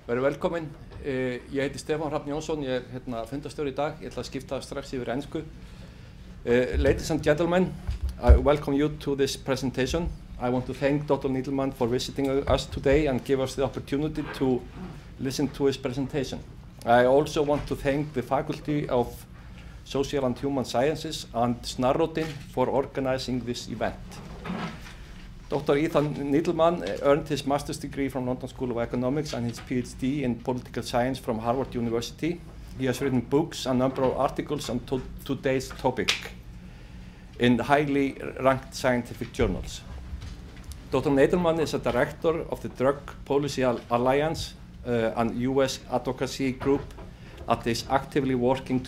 Verið velkomin. Ég heiti Stefán Hrafn Jónsson, ég fundarstjóri í dag. Ég ætla að skipta strax yfir ensku. Ladies and gentlemen, I welcome you to this presentation. I want to thank Dr. Nadelmann for visiting us today and give us the opportunity to listen to his presentation. I also want to thank the Faculty of Social and Human Sciences and Snarrótina for organizing this event. Dr. Nadelmann earned his master's degree from London School of Economics and his PhD in political science from Harvard University. He has written books and a number of articles on today's topic in highly ranked scientific journals. Dr. Nadelmann is a director of the Drug Policy Alliance, an US advocacy group that is actively working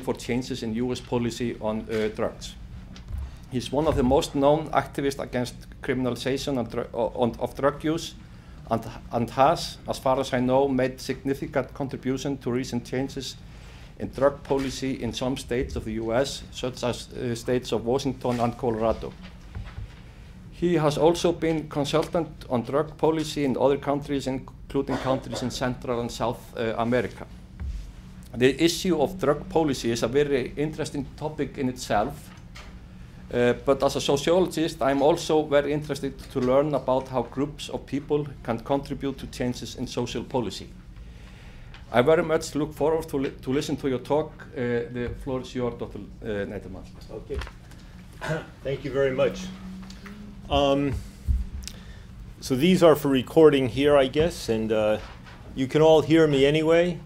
for changes in US policy on drugs. He's one of the most known activists against criminalization of drug use and has, as far as I know, made significant contribution to recent changes in drug policy in some states of the US, such as states of Washington and Colorado. He has also been consultant on drug policy in other countries, including countries in Central and South America. The issue of drug policy is a very interesting topic in itself. But as a sociologist, I'm also very interested to learn about how groups of people can contribute to changes in social policy. I very much look forward to listen to your talk. The floor is yours, Dr. Nadelmann. Okay. Thank you very much. So these are for recording here, I guess, and you can all hear me anyway.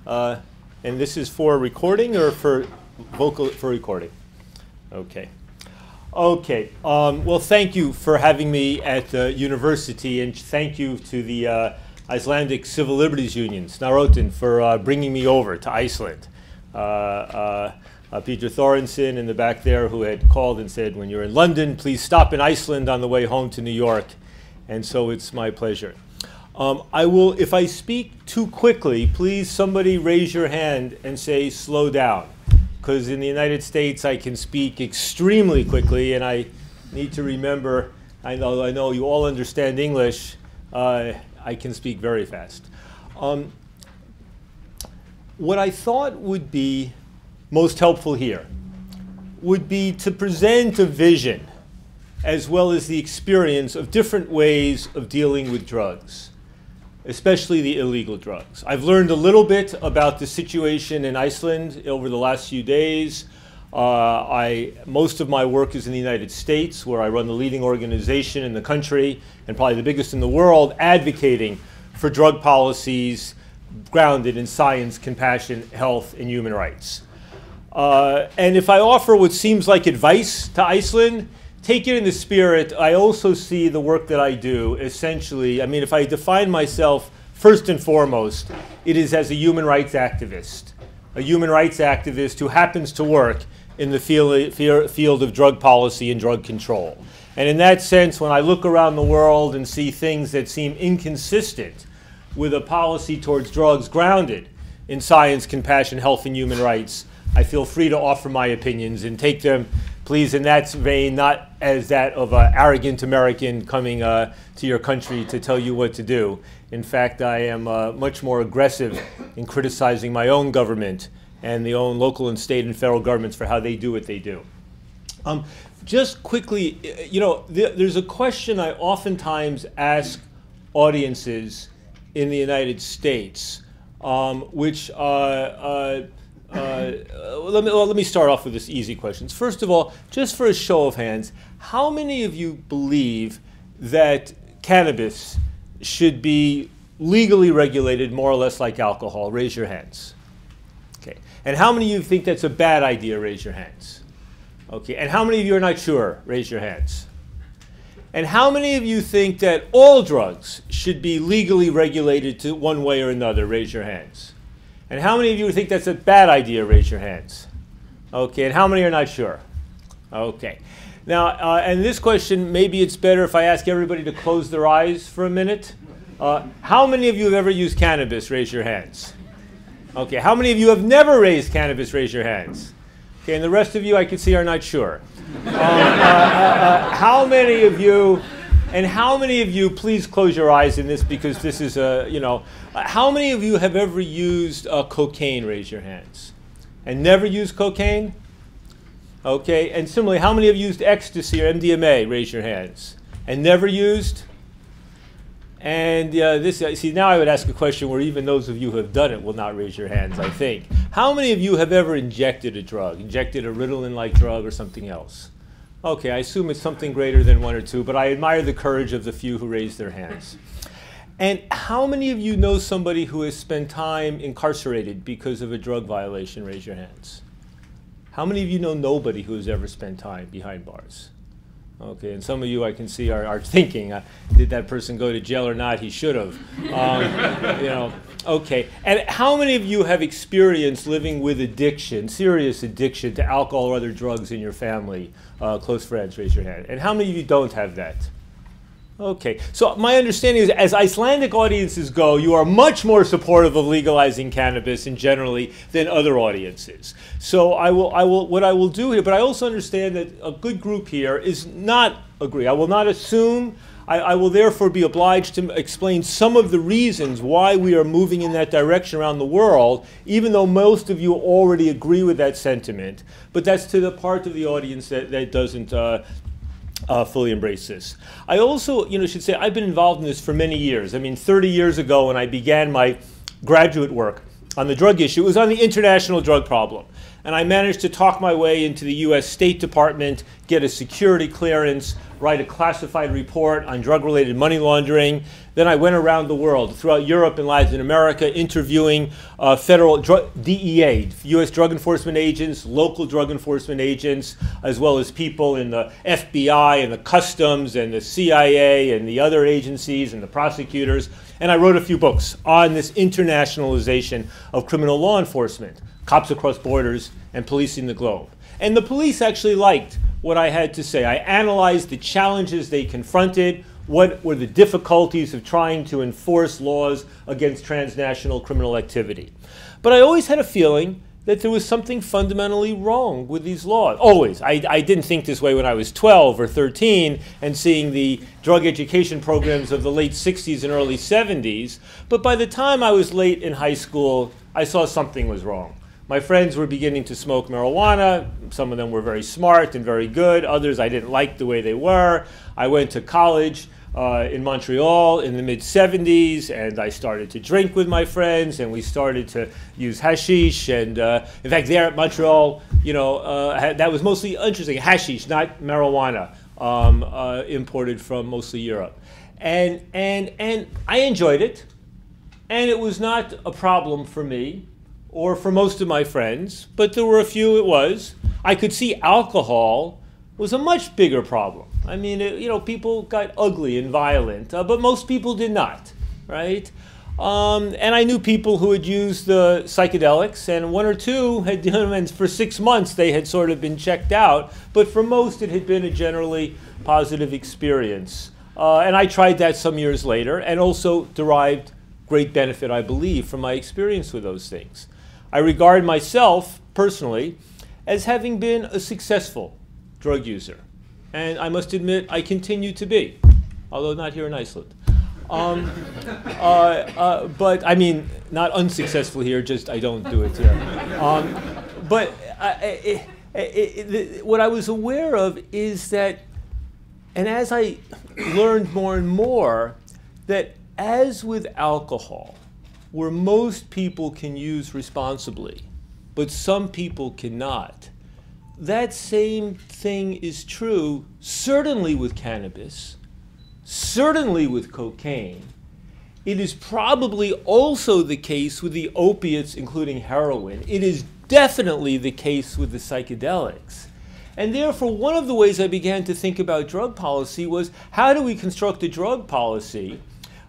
And this is for recording or for recording? Okay. Okay, well, thank you for having me at the university, and thank you to the Icelandic Civil Liberties Union, Snarrótina, for bringing me over to Iceland. Peter Thorensen in the back there, who had called and said, when you're in London, please stop in Iceland on the way home to New York, and so it's my pleasure. I will, if I speak too quickly, please somebody raise your hand and say slow down. Because in the United States I can speak extremely quickly, and I need to remember, I know you all understand English, I can speak very fast. What I thought would be most helpful here would be to present a vision as well as the experience of different ways of dealing with drugs, especially the illegal drugs. I've learned a little bit about the situation in Iceland over the last few days. Most of my work is in the United States, where I run the leading organization in the country, and probably the biggest in the world, advocating for drug policies grounded in science, compassion, health, and human rights. And if I offer what seems like advice to Iceland, take it in the spirit. I also see the work that I do essentially, I mean, if I define myself first and foremost, it is as a human rights activist who happens to work in the field of drug policy and drug control. And in that sense, when I look around the world and see things that seem inconsistent with a policy towards drugs grounded in science, compassion, health, and human rights, I feel free to offer my opinions and take them, please, in that vein, not as that of an arrogant American coming to your country to tell you what to do. In fact, I am much more aggressive in criticizing my own government and the own local and state and federal governments for how they do what they do. Just quickly, there's a question I oftentimes ask audiences in the United States, which let me start off with this easy questions. First of all, just for a show of hands, how many of you believe that cannabis should be legally regulated more or less like alcohol? Raise your hands. Okay. And how many of you think that's a bad idea? Raise your hands. Okay. And how many of you are not sure? Raise your hands. And how many of you think that all drugs should be legally regulated to one way or another? Raise your hands. And how many of you think that's a bad idea? Raise your hands. Okay, and how many are not sure? Okay. Now, and this question, maybe it's better if I ask everybody to close their eyes for a minute. How many of you have ever used cannabis? Raise your hands. Okay, how many of you have never raised cannabis? Raise your hands. Okay, and the rest of you I can see are not sure. How many of you And how many of you, please close your eyes in this because this is a, how many of you have ever used cocaine? Raise your hands. And never used cocaine? Okay, and similarly, how many have used ecstasy or MDMA? Raise your hands. And never used? And see, now I would ask a question where even those of you who have done it will not raise your hands, I think. How many of you have ever injected a drug, injected a Ritalin-like drug or something else? Okay, I assume it's something greater than one or two, but I admire the courage of the few who raised their hands. And how many of you know somebody who has spent time incarcerated because of a drug violation? Raise your hands. How many of you know nobody who has ever spent time behind bars? Okay, and some of you I can see are thinking, did that person go to jail or not? He should have. Okay. And how many of you have experienced living with addiction, serious addiction to alcohol or other drugs in your family? Close friends, raise your hand. And how many of you don't have that? Okay, so my understanding is as Icelandic audiences go, you are much more supportive of legalizing cannabis and generally than other audiences. So what I will do here, but I also understand that a good group here is not agree. I will not assume. I will therefore be obliged to explain some of the reasons why we are moving in that direction around the world, even though most of you already agree with that sentiment. But that's to the part of the audience that doesn't fully embrace this. I also, should say I've been involved in this for many years. I mean, 30 years ago when I began my graduate work on the drug issue, it was on the international drug problem. And I managed to talk my way into the US State Department, get a security clearance, write a classified report on drug-related money laundering. Then I went around the world, throughout Europe and Latin America, interviewing federal DEA, US drug enforcement agents, local drug enforcement agents, as well as people in the FBI and the Customs and the CIA and the other agencies and the prosecutors. And I wrote a few books on this internationalization of criminal law enforcement, cops across borders, and policing the globe. And the police actually liked what I had to say. I analyzed the challenges they confronted, what were the difficulties of trying to enforce laws against transnational criminal activity. But I always had a feeling that there was something fundamentally wrong with these laws. Always. I didn't think this way when I was 12 or 13 and seeing the drug education programs of the late 60s and early 70s. But by the time I was late in high school, I saw something was wrong. My friends were beginning to smoke marijuana. Some of them were very smart and very good. Others I didn't like the way they were. I went to college in Montreal in the mid-70s, and I started to drink with my friends, and we started to use hashish. And in fact, there at Montreal, that was mostly interesting. Hashish, not marijuana, imported from mostly Europe. And I enjoyed it, and it was not a problem for me or for most of my friends, but there were a few it was. I could see alcohol was a much bigger problem. I mean, people got ugly and violent, but most people did not, right? And I knew people who had used the psychedelics, and one or two had done, and for 6 months they had sort of been checked out, but for most it had been a generally positive experience. And I tried that some years later, and also derived great benefit, I believe, from my experience with those things. I regard myself, personally, as having been a successful drug user. And I must admit, I continue to be, although not here in Iceland. But I mean, not unsuccessful here, just I don't do it here. What I was aware of is that, and as I learned more and more, that as with alcohol, where most people can use responsibly, but some people cannot, that same thing is true certainly with cannabis, certainly with cocaine. It is probably also the case with the opiates, including heroin. It is definitely the case with the psychedelics. And therefore, one of the ways I began to think about drug policy was, how do we construct a drug policy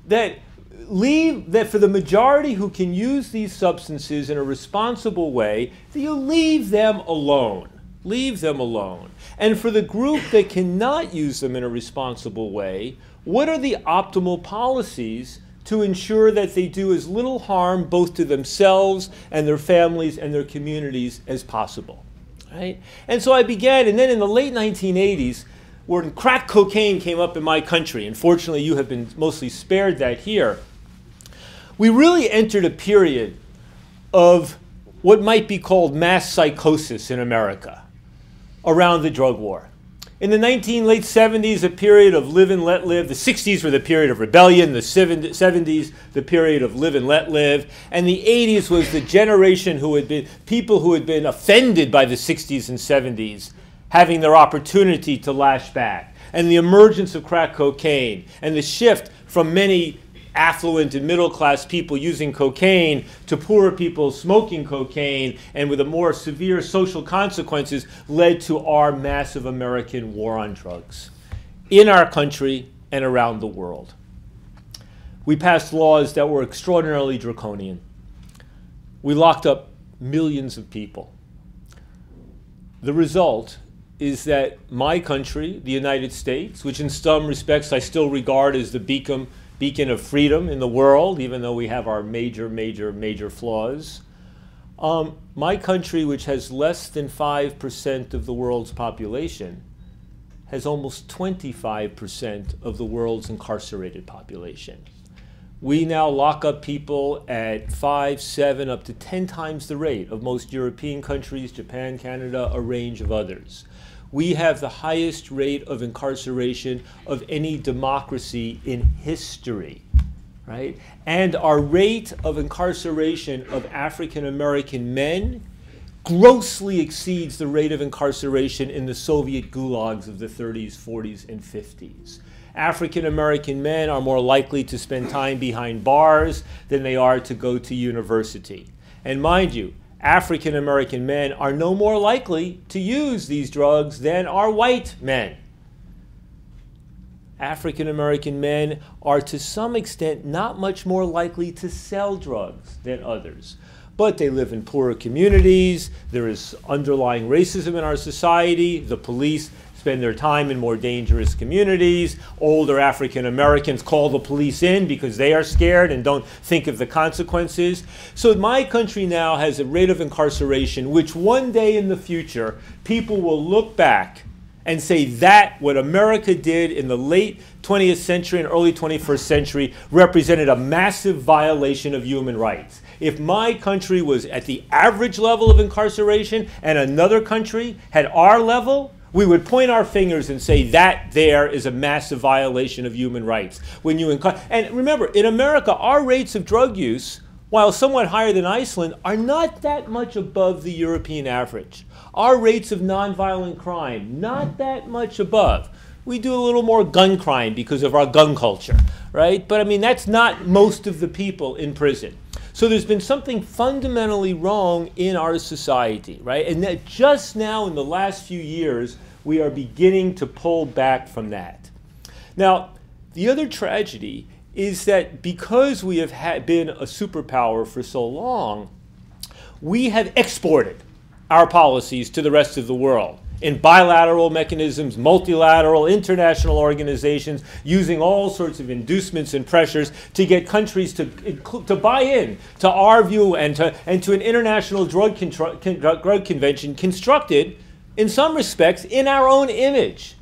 that for the majority who can use these substances in a responsible way, that you leave them alone. Leave them alone. And for the group that cannot use them in a responsible way, what are the optimal policies to ensure that they do as little harm both to themselves and their families and their communities as possible? Right? And so I began, and then in the late 1980s, when crack cocaine came up in my country, and fortunately you have been mostly spared that here, we really entered a period of what might be called mass psychosis in America around the drug war. In the late 70s, a period of live and let live. The 60s were the period of rebellion. The 70s, the period of live and let live. And the 80s was the generation people who had been offended by the 60s and 70s, having their opportunity to lash back. And the emergence of crack cocaine and the shift from many affluent and middle-class people using cocaine to poorer people smoking cocaine, and with a more severe social consequences, led to our massive American war on drugs in our country and around the world. We passed laws that were extraordinarily draconian. We locked up millions of people. The result is that my country, the United States, which in some respects I still regard as the beacon of freedom in the world, even though we have our major flaws. My country, which has less than 5% of the world's population, has almost 25% of the world's incarcerated population. We now lock up people at 5, 7, up to 10 times the rate of most European countries, Japan, Canada, a range of others. We have the highest rate of incarceration of any democracy in history, right? And our rate of incarceration of African American men grossly exceeds the rate of incarceration in the Soviet gulags of the 30s, 40s, and 50s. African American men are more likely to spend time behind bars than they are to go to university. And mind you, African American men are no more likely to use these drugs than are white men. African American men are to some extent not much more likely to sell drugs than others. But they live in poorer communities, there is underlying racism in our society, the police spend their time in more dangerous communities. Older African Americans call the police in because they are scared and don't think of the consequences. So my country now has a rate of incarceration which one day in the future people will look back and say that what America did in the late 20th century and early 21st century represented a massive violation of human rights. If my country was at the average level of incarceration and another country had our level, we would point our fingers and say that there is a massive violation of human rights. And remember, in America, our rates of drug use, while somewhat higher than Iceland, are not that much above the European average. Our rates of nonviolent crime, not that much above. We do a little more gun crime because of our gun culture, right? But I mean, that's not most of the people in prison. So there's been something fundamentally wrong in our society, right? And that just now in the last few years, we are beginning to pull back from that. Now, the other tragedy is that because we have been a superpower for so long, we have exported our policies to the rest of the world in bilateral mechanisms, multilateral, international organizations, using all sorts of inducements and pressures to get countries to buy in to our view and to an international drug convention constructed, in some respects, in our own image.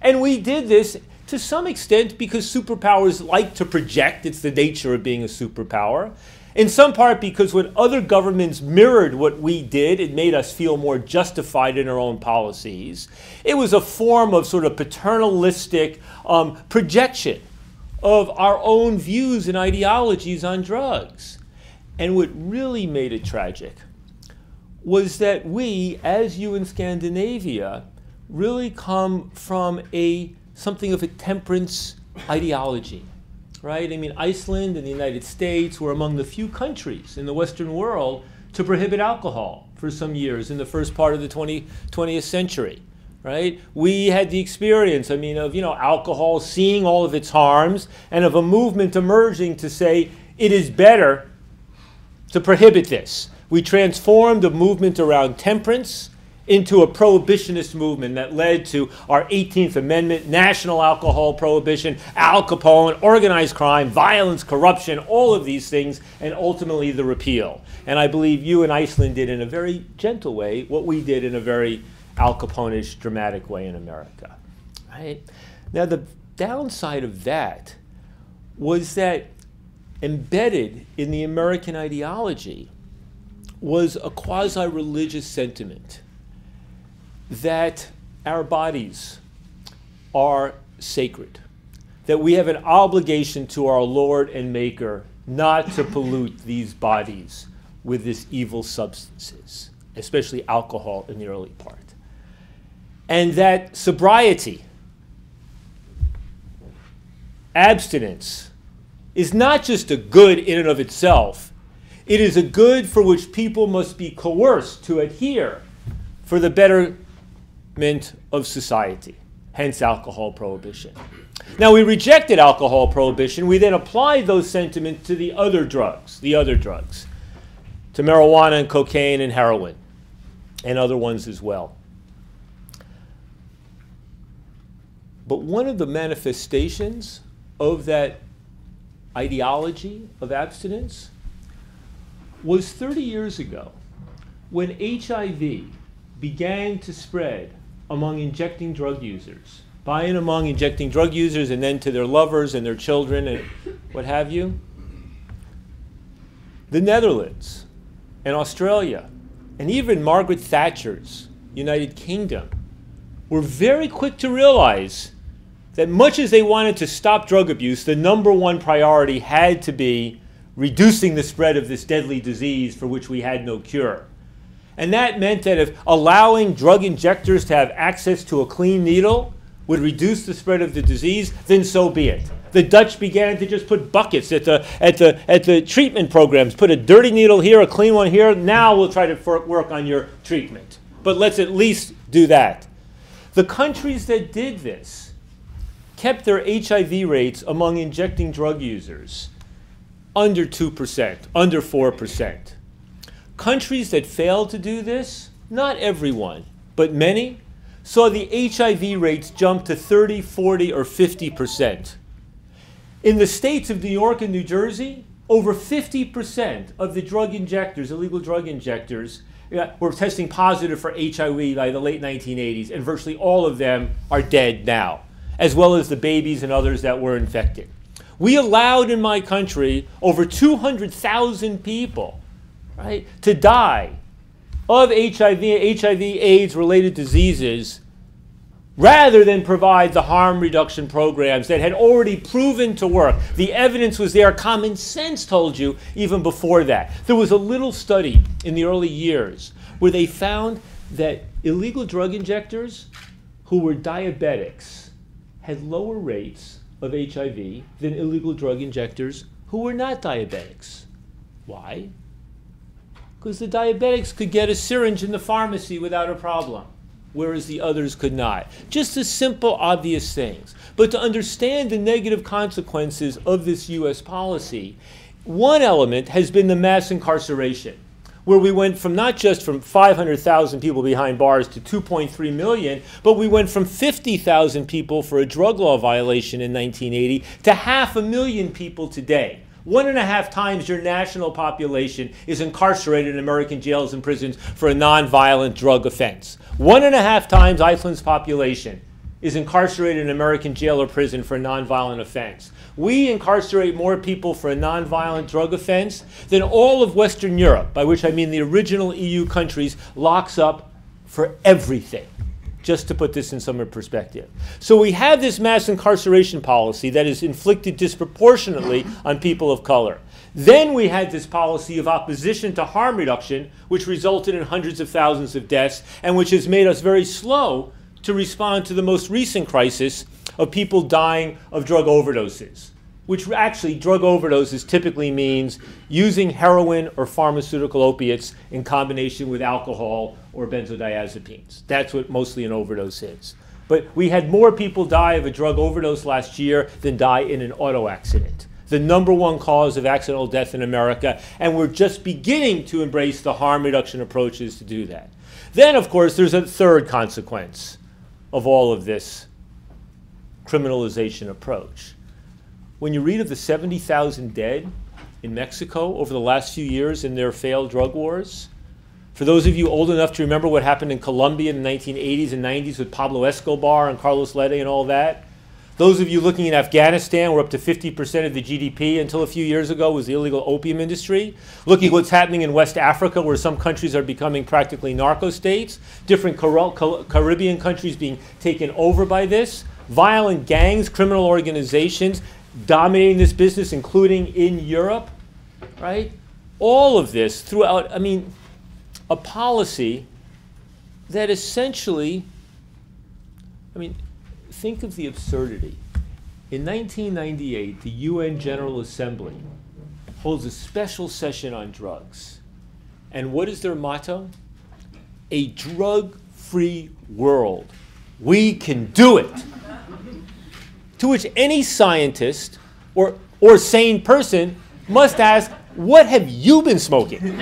And we did this to some extent because superpowers like to project. It's the nature of being a superpower. In some part because when other governments mirrored what we did, it made us feel more justified in our own policies. It was a form of sort of paternalistic projection of our own views and ideologies on drugs. And what really made it tragic was that we, as you in Scandinavia, really come from something of a temperance ideology. Right? I mean, Iceland and the United States were among the few countries in the Western world to prohibit alcohol for some years in the first part of the 20th century. Right? We had the experience, I mean, of alcohol, seeing all of its harms, and of a movement emerging to say it is better to prohibit this. We transformed a movement around temperance into a prohibitionist movement that led to our 18th Amendment, national alcohol prohibition, Al Capone, organized crime, violence, corruption, all of these things, and ultimately the repeal. And I believe you and Iceland did in a very gentle way what we did in a very Al Capone-ish, dramatic way in America. right? Now, the downside of that was that embedded in the American ideology was a quasi-religious sentiment that our bodies are sacred, that we have an obligation to our Lord and Maker not to pollute these bodies with these evil substances, especially alcohol in the early part. And that sobriety, abstinence, is not just a good in and of itself. It is a good for which people must be coerced to adhere for the betterment of society, hence alcohol prohibition. Now, we rejected alcohol prohibition. We then applied those sentiments to the other drugs, to marijuana and cocaine and heroin, and other ones as well. But one of the manifestations of that ideology of abstinence was 30 years ago when HIV began to spread among injecting drug users, by and among injecting drug users and then to their lovers and their children and what have you. The Netherlands and Australia and even Margaret Thatcher's United Kingdom were very quick to realize that much as they wanted to stop drug abuse, the number one priority had to be reducing the spread of this deadly disease for which we had no cure. And that meant that if allowing drug injectors to have access to a clean needle would reduce the spread of the disease, then so be it. The Dutch began to just put buckets at the treatment programs. Put a dirty needle here, a clean one here. Now we'll try to work on your treatment. But let's at least do that. The countries that did this kept their HIV rates among injecting drug users under 2%, under 4%. Countries that failed to do this, not everyone, but many, saw the HIV rates jump to 30, 40, or 50%. In the states of New York and New Jersey, over 50% of the drug injectors, illegal drug injectors, were testing positive for HIV by the late 1980s, and virtually all of them are dead now, as well as the babies and others that were infected. We allowed in my country over 200,000 people, right, to die of HIV, AIDS-related diseases, rather than provide the harm reduction programs that had already proven to work. The evidence was there. Common sense told you even before that. There was a little study in the early years where they found that illegal drug injectors who were diabetics had lower rates of HIV than illegal drug injectors who were not diabetics. Why? Because the diabetics could get a syringe in the pharmacy without a problem, whereas the others could not. Just the simple, obvious things. But to understand the negative consequences of this U.S. policy, one element has been the mass incarceration, where we went from not just from 500,000 people behind bars to 2.3 million, but we went from 50,000 people for a drug law violation in 1980 to 500,000 people today. 1.5 times your national population is incarcerated in American jails and prisons for a nonviolent drug offense. 1.5 times Iceland's population is incarcerated in American jail or prison for a nonviolent offense. We incarcerate more people for a nonviolent drug offense than all of Western Europe, by which I mean the original EU countries, locks up for everything. Just to put this in some perspective. So we have this mass incarceration policy that is inflicted disproportionately on people of color. Then we had this policy of opposition to harm reduction, which resulted in hundreds of thousands of deaths, and which has made us very slow to respond to the most recent crisis of people dying of drug overdoses, which actually drug overdoses typically means using heroin or pharmaceutical opiates in combination with alcohol or benzodiazepines. That's what mostly an overdose is. But we had more people die of a drug overdose last year than die in an auto accident, the number one cause of accidental death in America, and we're just beginning to embrace the harm reduction approaches to do that. Then, of course, there's a third consequence of all of this criminalization approach. When you read of the 70,000 dead in Mexico over the last few years in their failed drug wars, For those of you old enough to remember what happened in Colombia in the 1980s and 90s with Pablo Escobar and Carlos Lede and all that. Those of you looking at Afghanistan, where up to 50% of the GDP until a few years ago was the illegal opium industry. Looking at what's happening in West Africa, where some countries are becoming practically narco-states. Different Caribbean countries being taken over by this. Violent gangs, criminal organizations dominating this business, including in Europe, right? All of this throughout, I mean, a policy that essentially, I mean, think of the absurdity. In 1998, the UN General Assembly holds a special session on drugs. And what is their motto? A drug-free world. We can do it. To which any scientist or sane person must ask, what have you been smoking?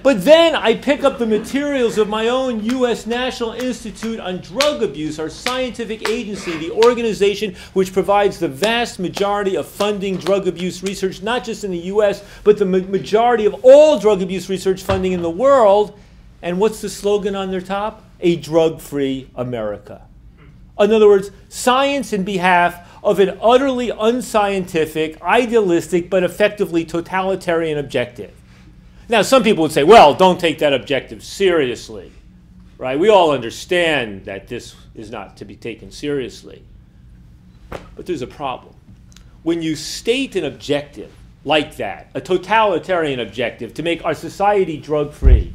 But then I pick up the materials of my own U.S. National Institute on Drug Abuse, our scientific agency, the organization which provides the vast majority of funding drug abuse research, not just in the U.S., but the majority of all drug abuse research funding in the world. And what's the slogan on their top? A drug-free America. In other words, science in behalf of an utterly unscientific, idealistic, but effectively totalitarian objective. Now, some people would say, well, don't take that objective seriously, right? We all understand that this is not to be taken seriously. But there's a problem. When you state an objective like that, a totalitarian objective to make our society drug-free,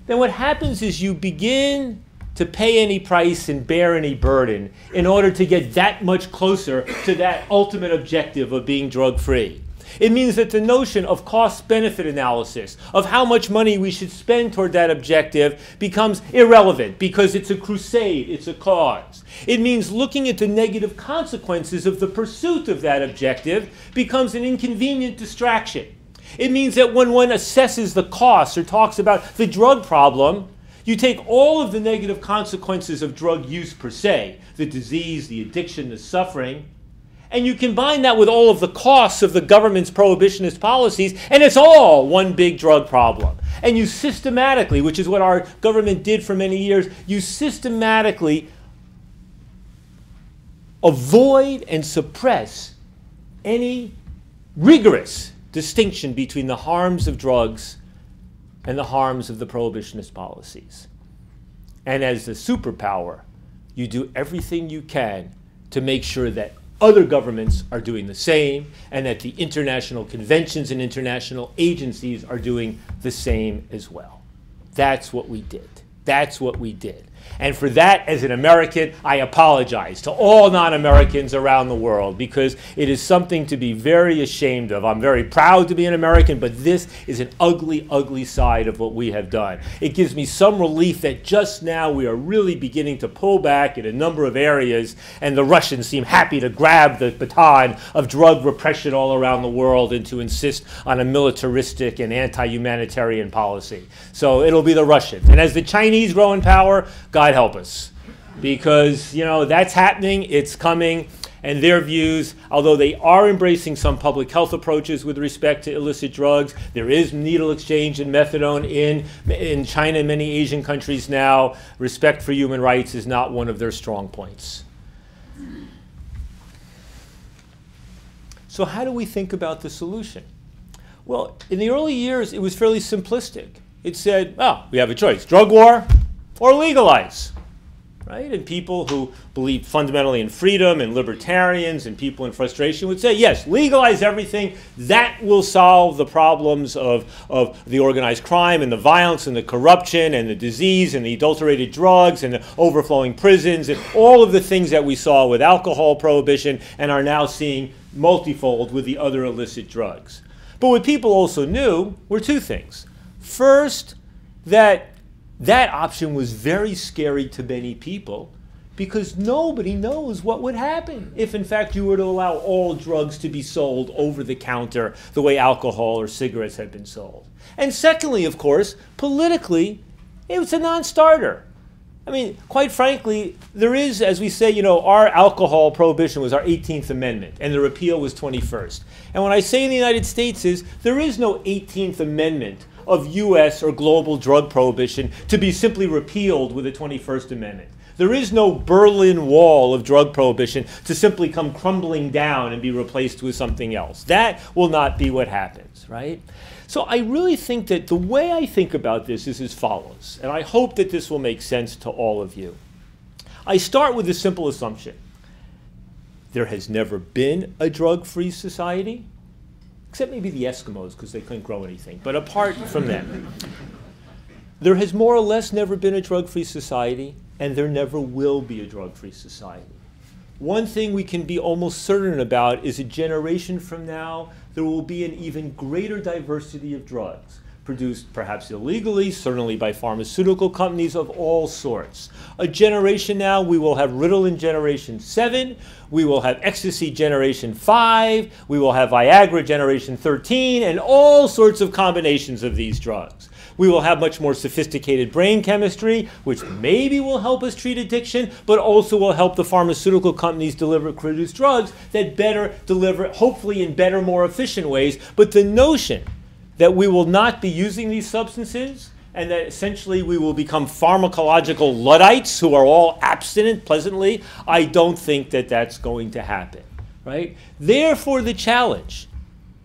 then what happens is you begin to pay any price and bear any burden in order to get that much closer to that ultimate objective of being drug-free. It means that the notion of cost-benefit analysis, of how much money we should spend toward that objective, becomes irrelevant because it's a crusade, it's a cause. It means looking at the negative consequences of the pursuit of that objective becomes an inconvenient distraction. It means that when one assesses the costs or talks about the drug problem, you take all of the negative consequences of drug use per se, the disease, the addiction, the suffering, and you combine that with all of the costs of the government's prohibitionist policies, and it's all one big drug problem. And you systematically, which is what our government did for many years, you systematically avoid and suppress any rigorous distinction between the harms of drugs and the harms of the prohibitionist policies. And as the superpower, you do everything you can to make sure that other governments are doing the same, and that the international conventions and international agencies are doing the same as well. That's what we did. That's what we did. And for that, as an American, I apologize to all non-Americans around the world, because it is something to be very ashamed of. I'm very proud to be an American, but this is an ugly, ugly side of what we have done. It gives me some relief that just now we are really beginning to pull back in a number of areas, and the Russians seem happy to grab the baton of drug repression all around the world and to insist on a militaristic and anti-humanitarian policy. So it'll be the Russians. And as the Chinese grow in power, God help us, because, you know, that's happening, it's coming, and their views, although they are embracing some public health approaches with respect to illicit drugs, there is needle exchange and methadone in China and many Asian countries now. Respect for human rights is not one of their strong points. So how do we think about the solution? Well, in the early years, it was fairly simplistic. It said, oh, we have a choice, drug war or legalize, right? And people who believe fundamentally in freedom, and libertarians and people in frustration would say, yes, legalize everything. That will solve the problems of the organized crime and the violence and the corruption and the disease and the adulterated drugs and the overflowing prisons and all of the things that we saw with alcohol prohibition and are now seeing multifold with the other illicit drugs. But what people also knew were two things. First, that option was very scary to many people because nobody knows what would happen if, in fact, you were to allow all drugs to be sold over the counter the way alcohol or cigarettes had been sold. And secondly, of course, politically, it was a non-starter. I mean, quite frankly, there is, as we say, you know, our alcohol prohibition was our 18th Amendment, and the repeal was 21st. And what I say in the United States is there is no 18th Amendment of U.S. or global drug prohibition to be simply repealed with the 21st Amendment. There is no Berlin Wall of drug prohibition to simply come crumbling down and be replaced with something else. That will not be what happens, right? So I really think that the way I think about this is as follows, and I hope that this will make sense to all of you. I start with a simple assumption. There has never been a drug-free society, except maybe the Eskimos because they couldn't grow anything. But apart from them, there has more or less never been a drug-free society, and there never will be a drug-free society. One thing we can be almost certain about is a generation from now, there will be an even greater diversity of drugs, produced perhaps illegally, certainly by pharmaceutical companies of all sorts. A generation now, we will have Ritalin generation 7, we will have ecstasy generation 5, we will have Viagra generation 13, and all sorts of combinations of these drugs. We will have much more sophisticated brain chemistry, which maybe will help us treat addiction, but also will help the pharmaceutical companies produce drugs that better deliver, hopefully in better, more efficient ways. But the notion that we will not be using these substances and that essentially we will become pharmacological Luddites who are all abstinent pleasantly, I don't think that that's going to happen, right? Therefore, the challenge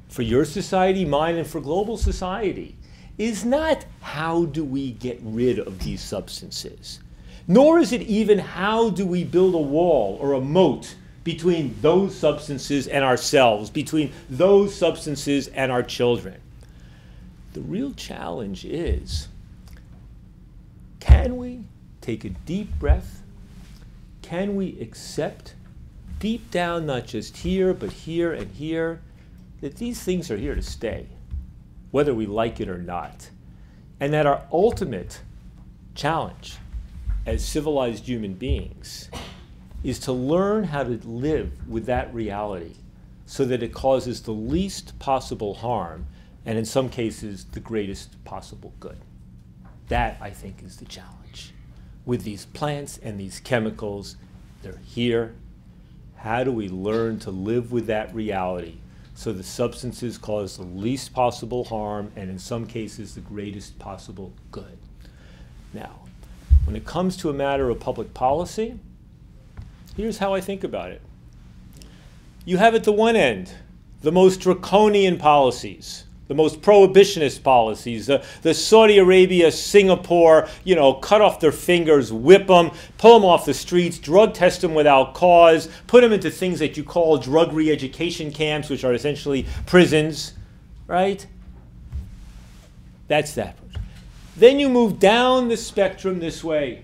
for your society, mine, and for global society is not how do we get rid of these substances, nor is it even how do we build a wall or a moat between those substances and ourselves, between those substances and our children. The real challenge is, can we take a deep breath? Can we accept deep down, not just here, but here and here, that these things are here to stay, whether we like it or not, and that our ultimate challenge as civilized human beings is to learn how to live with that reality so that it causes the least possible harm and in some cases the greatest possible good. That, I think, is the challenge. With these plants and these chemicals, they're here. How do we learn to live with that reality so the substances cause the least possible harm and in some cases the greatest possible good? Now, when it comes to a matter of public policy, here's how I think about it. You have at the one end the most draconian policies, the most prohibitionist policies, the Saudi Arabia, Singapore, cut off their fingers, whip them, pull them off the streets, drug test them without cause, put them into things that you call drug re-education camps, which are essentially prisons, right? That's that. Then you move down the spectrum this way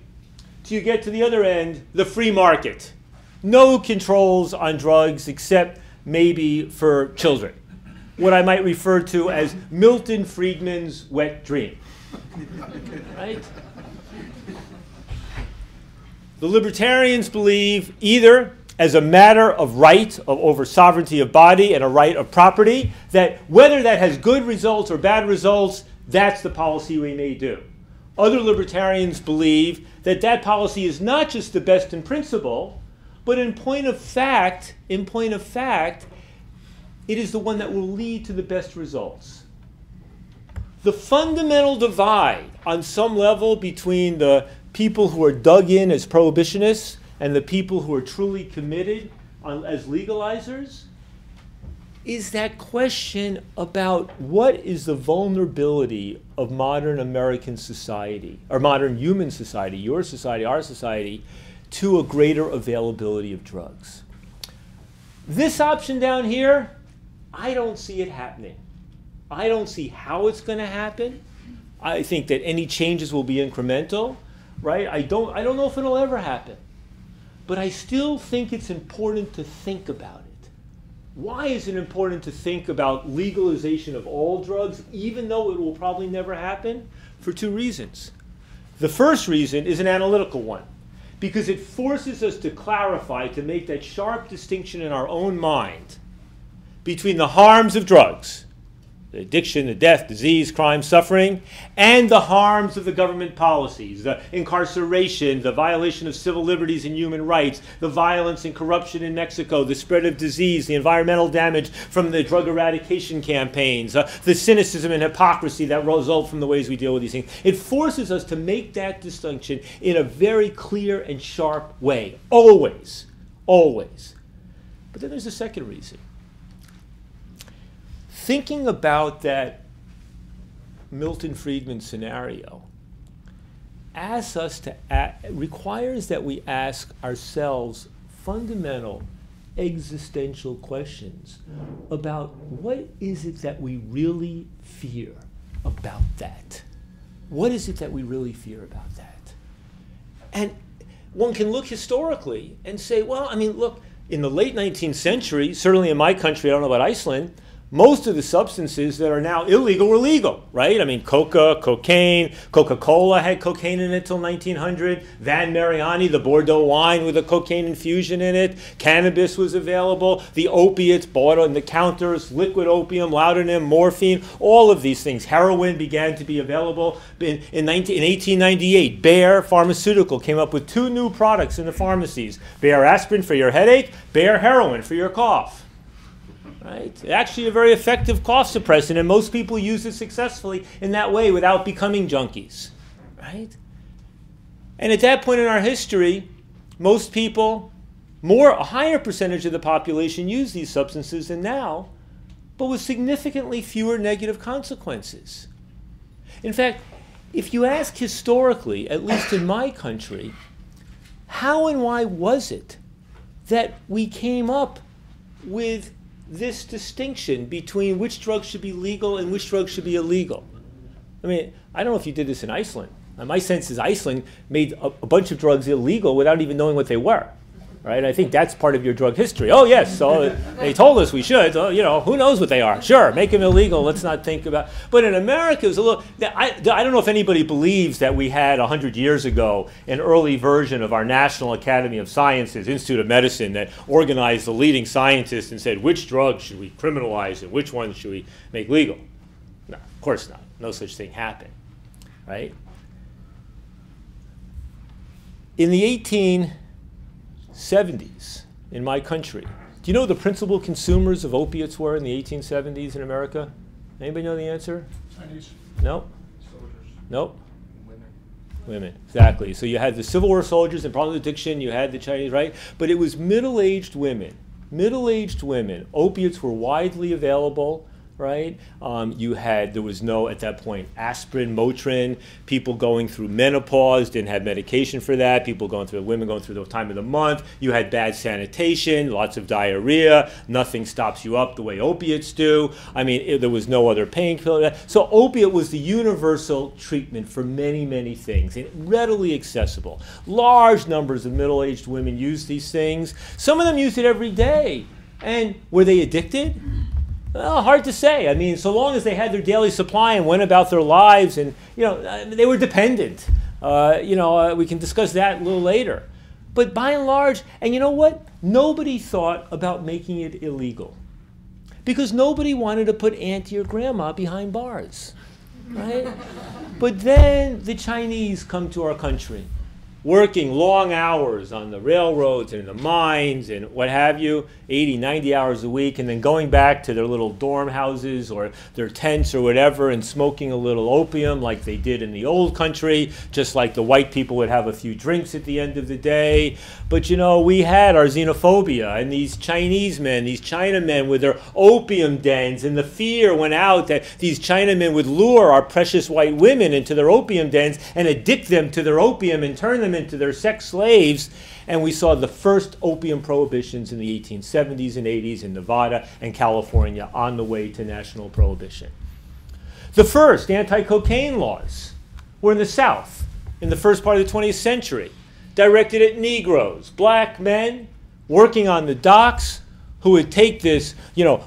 till you get to the other end, the free market. No controls on drugs except maybe for children. What I might refer to as Milton Friedman's wet dream, right? The libertarians believe either as a matter of right over sovereignty of body and a right of property, that whether that has good results or bad results, that's the policy we may do. Other libertarians believe that that policy is not just the best in principle, but in point of fact, it is the one that will lead to the best results. The fundamental divide on some level between the people who are dug in as prohibitionists and the people who are truly committed as legalizers is that question about what is the vulnerability of modern American society, or modern human society, your society, our society, to a greater availability of drugs. This option down here, I don't see it happening. I don't see how it's going to happen. I think that any changes will be incremental, right? I don't know if it'll ever happen. But I still think it's important to think about it. Why is it important to think about legalization of all drugs, even though it will probably never happen? For two reasons. The first reason is an analytical one, because it forces us to clarify, to make that sharp distinction in our own mind between the harms of drugs The addiction, the death, disease, crime, suffering, and the harms of the government policies, the incarceration, the violation of civil liberties and human rights, the violence and corruption in Mexico, the spread of disease, the environmental damage from the drug eradication campaigns, the cynicism and hypocrisy that result from the ways we deal with these things. It forces us to make that distinction in a very clear and sharp way, always, always. But then there's a second reason. Thinking about that Milton Friedman scenario asks us to requires that we ask ourselves fundamental existential questions about what is it that we really fear about that? What is it that we really fear about that? And one can look historically and say, well, I mean, look, in the late 19th century, certainly in my country, I don't know about Iceland, most of the substances that are now illegal were legal, right? I mean, cocaine, Coca-Cola had cocaine in it till 1900. Van Mariani, the Bordeaux wine with a cocaine infusion in it. Cannabis was available. The opiates bought on the counters, liquid opium, laudanum, morphine, all of these things. Heroin began to be available. In 1898, Bayer Pharmaceutical came up with 2 new products in the pharmacies. Bayer aspirin for your headache, Bayer heroin for your cough. Right? Actually a very effective cough suppressant, and most people use it successfully in that way without becoming junkies. Right? And at that point in our history, most people, a higher percentage of the population used these substances than now, but with significantly fewer negative consequences. In fact, if you ask historically, at least in my country, how and why was it that we came up with this distinction between which drugs should be legal and which drugs should be illegal? I mean, I don't know if you did this in Iceland. My sense is Iceland made a bunch of drugs illegal without even knowing what they were. Right? I think that's part of your drug history. Oh, yes, so they told us we should. So, you know, who knows what they are? Sure, make them illegal. Let's not think about. But in America, it was a little. I don't know if anybody believes that we had 100 years ago an early version of our National Academy of Sciences, Institute of Medicine, that organized the leading scientists and said which drugs should we criminalize and which ones should we make legal. No, of course not. No such thing happened. Right? In the 1870s in my country, do you know who the principal consumers of opiates were in the 1870s in America? Anybody know the answer? Chinese. No? Soldiers. Nope. Women. Women, exactly. So you had the Civil War soldiers and problem addiction, you had the Chinese, right? But it was middle-aged women. Middle-aged women. Opiates were widely available, right? There was no, at that point, aspirin, Motrin, people going through menopause, didn't have medication for that, women going through the time of the month, you had bad sanitation, lots of diarrhea, nothing stops you up the way opiates do. I mean, there was no other painkiller. So opiate was the universal treatment for many, many things, and readily accessible. Large numbers of middle-aged women used these things. Some of them used it every day. And were they addicted? Well, hard to say. I mean, so long as they had their daily supply and went about their lives, and they were dependent. We can discuss that a little later. But by and large, and you know what? Nobody thought about making it illegal, because nobody wanted to put Auntie or Grandma behind bars, right? But then the Chinese come to our country, working long hours on the railroads and in the mines and what have you, 80, 90 hours a week, and then going back to their little dorm houses or their tents or whatever and smoking a little opium like they did in the old country, just like the white people would have a few drinks at the end of the day. But we had our xenophobia, and these Chinese men, these Chinamen with their opium dens, and the fear went out that these Chinamen would lure our precious white women into their opium dens and addict them to their opium and turn them into their sex slaves. And we saw the first opium prohibitions in the 1870s and 80s in Nevada and California on the way to national prohibition. The first anti-cocaine laws were in the South in the first part of the 20th century, directed at Negroes, black men working on the docks, who would take this,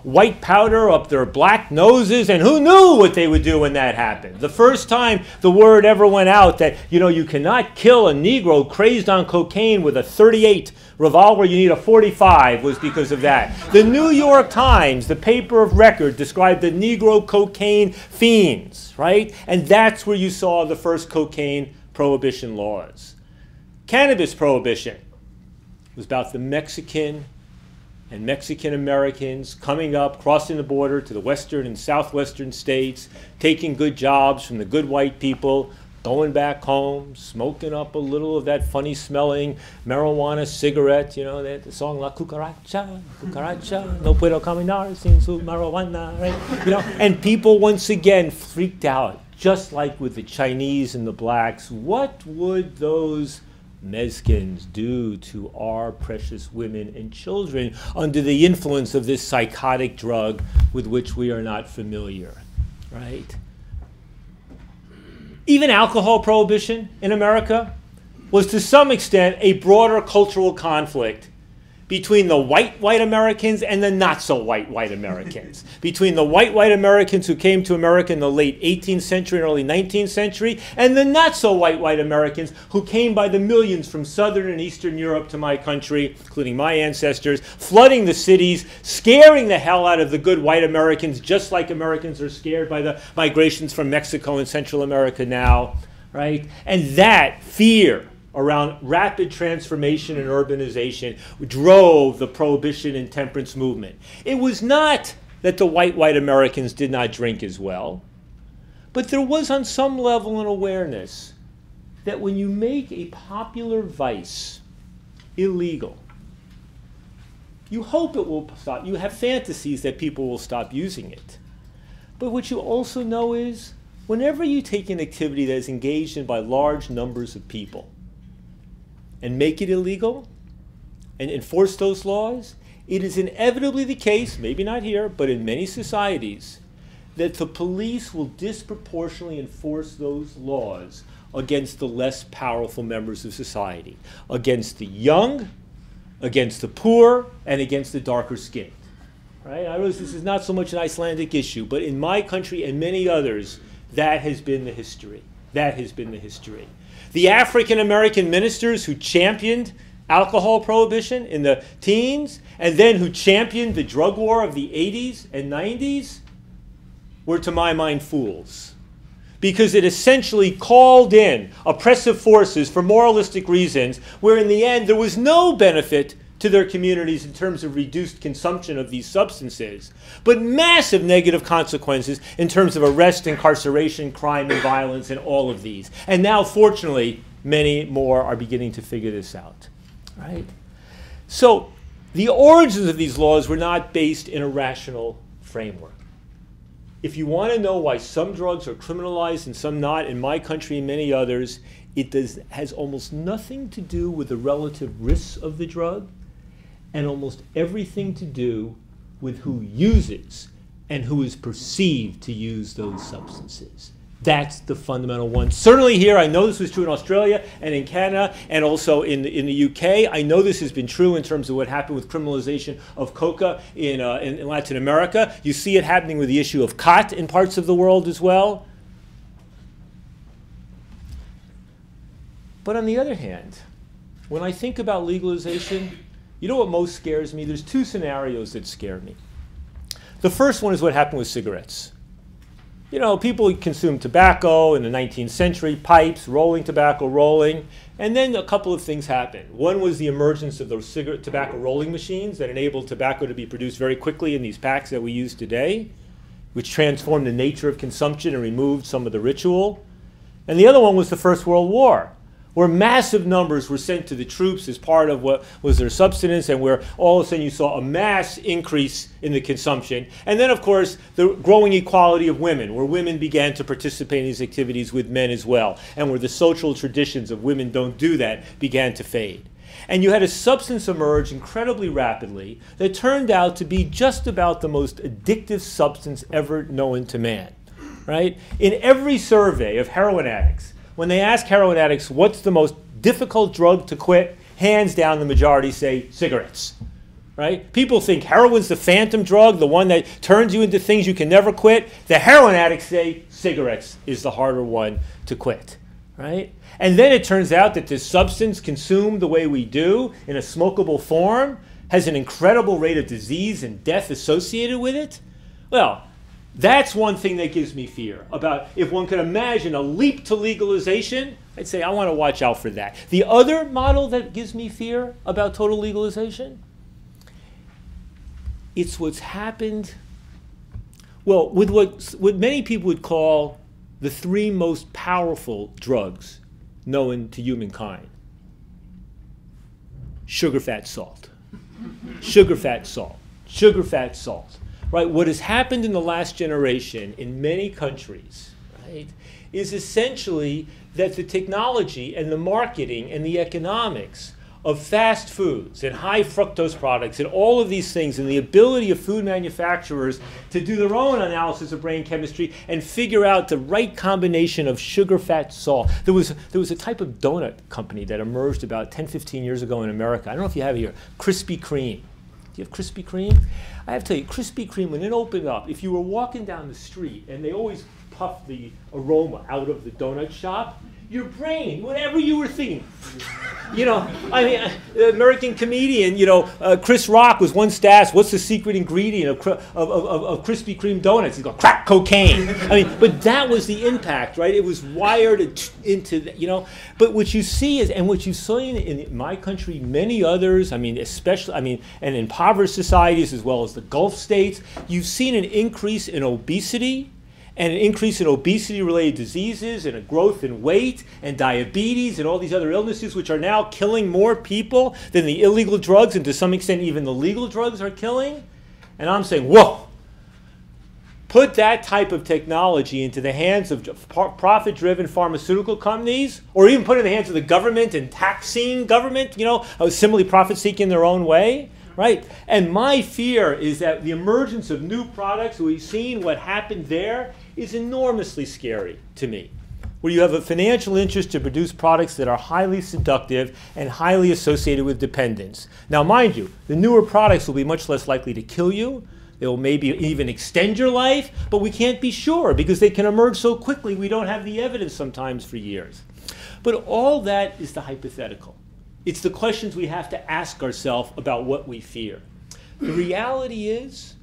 white powder up their black noses, and who knew what they would do when that happened? The first time the word ever went out that, you cannot kill a Negro crazed on cocaine with a .38 revolver, you need a .45, was because of that. The New York Times, the paper of record, described the Negro cocaine fiends, right? And that's where you saw the first cocaine prohibition laws. Cannabis prohibition was about the Mexican and Mexican Americans coming up, crossing the border to the western and southwestern states, taking good jobs from the good white people, going back home, smoking up a little of that funny smelling marijuana cigarette, the song La Cucaracha, Cucaracha, no puedo caminar sin su marijuana, right? And people once again freaked out, just like with the Chinese and the blacks. What would those Mexicans do to our precious women and children under the influence of this psychotic drug with which we are not familiar, right? Even alcohol prohibition in America was to some extent a broader cultural conflict between the white Americans and the not-so-white Americans. Between the white Americans who came to America in the late 18th century and early 19th century, and the not-so-white Americans who came by the millions from southern and eastern Europe to my country, including my ancestors, flooding the cities, scaring the hell out of the good white Americans, just like Americans are scared by the migrations from Mexico and Central America now, right? And that fear around rapid transformation and urbanization drove the prohibition and temperance movement. It was not that the white Americans did not drink as well, but there was on some level an awareness that when you make a popular vice illegal, you hope it will stop. You have fantasies that people will stop using it. But what you also know is whenever you take an activity that is engaged in by large numbers of people, and make it illegal and enforce those laws, it is inevitably the case, maybe not here, but in many societies, that the police will disproportionately enforce those laws against the less powerful members of society, against the young, against the poor, and against the darker skinned. Right? I realize this is not so much an Icelandic issue, but in my country and many others, that has been the history. That has been the history. The African American ministers who championed alcohol prohibition in the teens and then who championed the drug war of the 80s and 90s were, to my mind, fools. Because it essentially called in oppressive forces for moralistic reasons where in the end there was no benefit to their communities in terms of reduced consumption of these substances, but massive negative consequences in terms of arrest, incarceration, crime, and violence, and all of these. And now, fortunately, many more are beginning to figure this out. Right? So the origins of these laws were not based in a rational framework. If you want to know why some drugs are criminalized and some not in my country and many others, it has almost nothing to do with the relative risks of the drug and almost everything to do with who uses and who is perceived to use those substances. That's the fundamental one. Certainly here, I know this was true in Australia and in Canada and also in the UK. I know this has been true in terms of what happened with criminalization of coca in Latin America. You see it happening with the issue of khat in parts of the world as well. But on the other hand, when I think about legalization, you know what most scares me? There's two scenarios that scare me. The first one is what happened with cigarettes. You know, people consumed tobacco in the 19th century, pipes, rolling tobacco, rolling, and then a couple of things happened. One was the emergence of those tobacco rolling machines that enabled tobacco to be produced very quickly in these packs that we use today, which transformed the nature of consumption and removed some of the ritual. And the other one was the First World War, where massive numbers were sent to the troops as part of what was their subsistence, and where all of a sudden you saw a mass increase in the consumption. And then, of course, the growing equality of women, where women began to participate in these activities with men as well, and where the social traditions of women don't do that began to fade. And you had a substance emerge incredibly rapidly that turned out to be just about the most addictive substance ever known to man, right? In every survey of heroin addicts, when they ask heroin addicts what's the most difficult drug to quit, hands down the majority say cigarettes. right? People think heroin's the phantom drug, the one that turns you into things you can never quit. The heroin addicts say cigarettes is the harder one to quit, right? And then it turns out that this substance consumed the way we do in a smokable form has an incredible rate of disease and death associated with it. Well, that's one thing that gives me fear about if one could imagine a leap to legalization. I'd say I want to watch out for that. The other model that gives me fear about total legalization, it's what's happened, well, with what many people would call the three most powerful drugs known to humankind. Sugar, fat, salt. Sugar, fat, salt. Sugar, fat, salt. Right? What has happened in the last generation in many countries, right, is essentially that the technology and the marketing and the economics of fast foods and high fructose products and all of these things and the ability of food manufacturers to do their own analysis of brain chemistry and figure out the right combination of sugar, fat, salt. There was a type of donut company that emerged about 10, 15 years ago in America. I don't know if you have it here, Krispy Kreme. Do you have Krispy Kreme? I have to tell you, Krispy Kreme, when it opened up, if you were walking down the street, and they always puff the aroma out of the donut shop, your brain, whatever you were thinking, you know, I mean, the American comedian, you know, Chris Rock was once asked, what's the secret ingredient of Krispy Kreme donuts? He's got crack cocaine. I mean, but that was the impact, right? It was wired into, you know. But what you see is, and what you saw in my country, many others, I mean, especially, I mean, and in impoverished societies as well as the Gulf states, you've seen an increase in obesity, and an increase in obesity-related diseases, and a growth in weight, and diabetes, and all these other illnesses, which are now killing more people than the illegal drugs, and to some extent even the legal drugs are killing. And I'm saying, whoa, put that type of technology into the hands of profit-driven pharmaceutical companies, or even put it in the hands of the government and taxing government, you know, similarly profit-seeking in their own way. Right? And my fear is that the emergence of new products, we've seen what happened there, is enormously scary to me. Where you have a financial interest to produce products that are highly seductive and highly associated with dependence. Now, mind you, the newer products will be much less likely to kill you. They will maybe even extend your life, but we can't be sure because they can emerge so quickly we don't have the evidence sometimes for years. But all that is the hypothetical. It's the questions we have to ask ourselves about what we fear. The reality is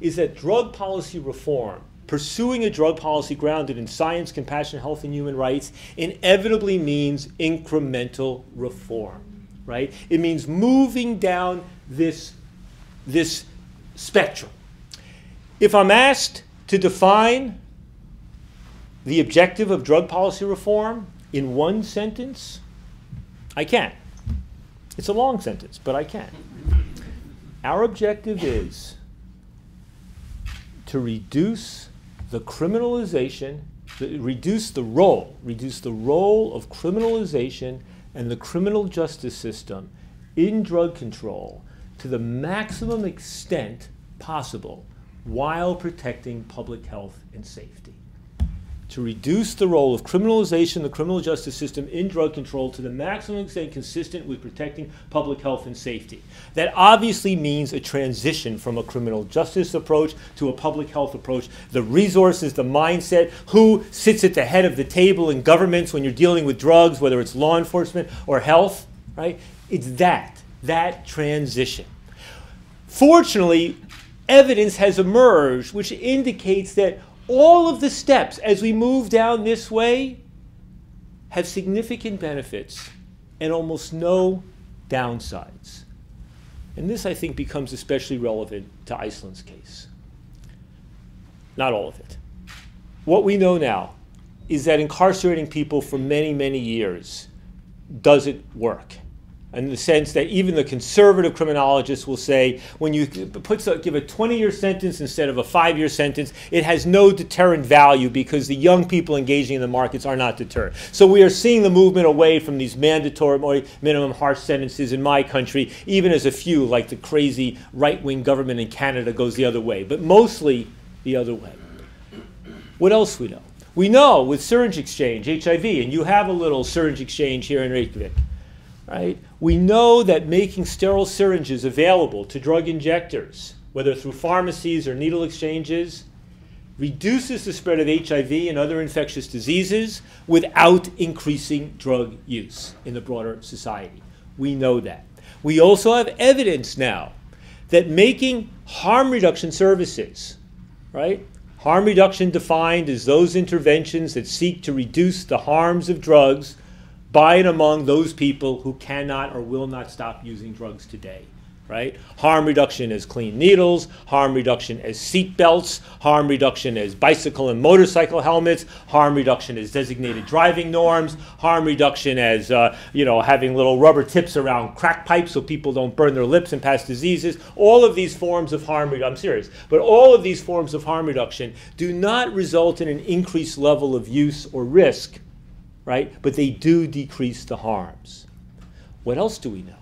that drug policy reform, pursuing a drug policy grounded in science, compassion, health, and human rights, inevitably means incremental reform, right? It means moving down this spectrum. If I'm asked to define the objective of drug policy reform in one sentence, I can. It's a long sentence, but I can. Our objective is to reduce the criminalization, reduce the role of criminalization and the criminal justice system in drug control to the maximum extent possible while protecting public health and safety. To reduce the role of criminalization, the criminal justice system in drug control to the maximum extent consistent with protecting public health and safety. That obviously means a transition from a criminal justice approach to a public health approach. The resources, the mindset, who sits at the head of the table in governments when you're dealing with drugs, whether it's law enforcement or health, right? It's that transition. Fortunately, evidence has emerged which indicates that all of the steps as we move down this way have significant benefits and almost no downsides. And this, I think, becomes especially relevant to Iceland's case. Not all of it. What we know now is that incarcerating people for many, many years doesn't work. In the sense that even the conservative criminologists will say, when you give a 20-year sentence instead of a 5-year sentence, it has no deterrent value because the young people engaging in the markets are not deterred. So we are seeing the movement away from these mandatory minimum harsh sentences in my country, even as a few, like the crazy right-wing government in Canada, goes the other way, but mostly the other way. What else we know? We know with syringe exchange, HIV, and you have a little syringe exchange here in Reykjavik. right? We know that making sterile syringes available to drug injectors, whether through pharmacies or needle exchanges, reduces the spread of HIV and other infectious diseases without increasing drug use in the broader society. We know that. We also have evidence now that making harm reduction services, right? Harm reduction defined as those interventions that seek to reduce the harms of drugs by and among those people who cannot or will not stop using drugs today, right? Harm reduction as clean needles, harm reduction as seat belts, harm reduction as bicycle and motorcycle helmets, harm reduction as designated driving norms, harm reduction as having little rubber tips around crack pipes so people don't burn their lips and pass diseases. All of these forms of harm reduction, I'm serious, but all of these forms of harm reduction do not result in an increased level of use or risk, right? But they do decrease the harms. What else do we know?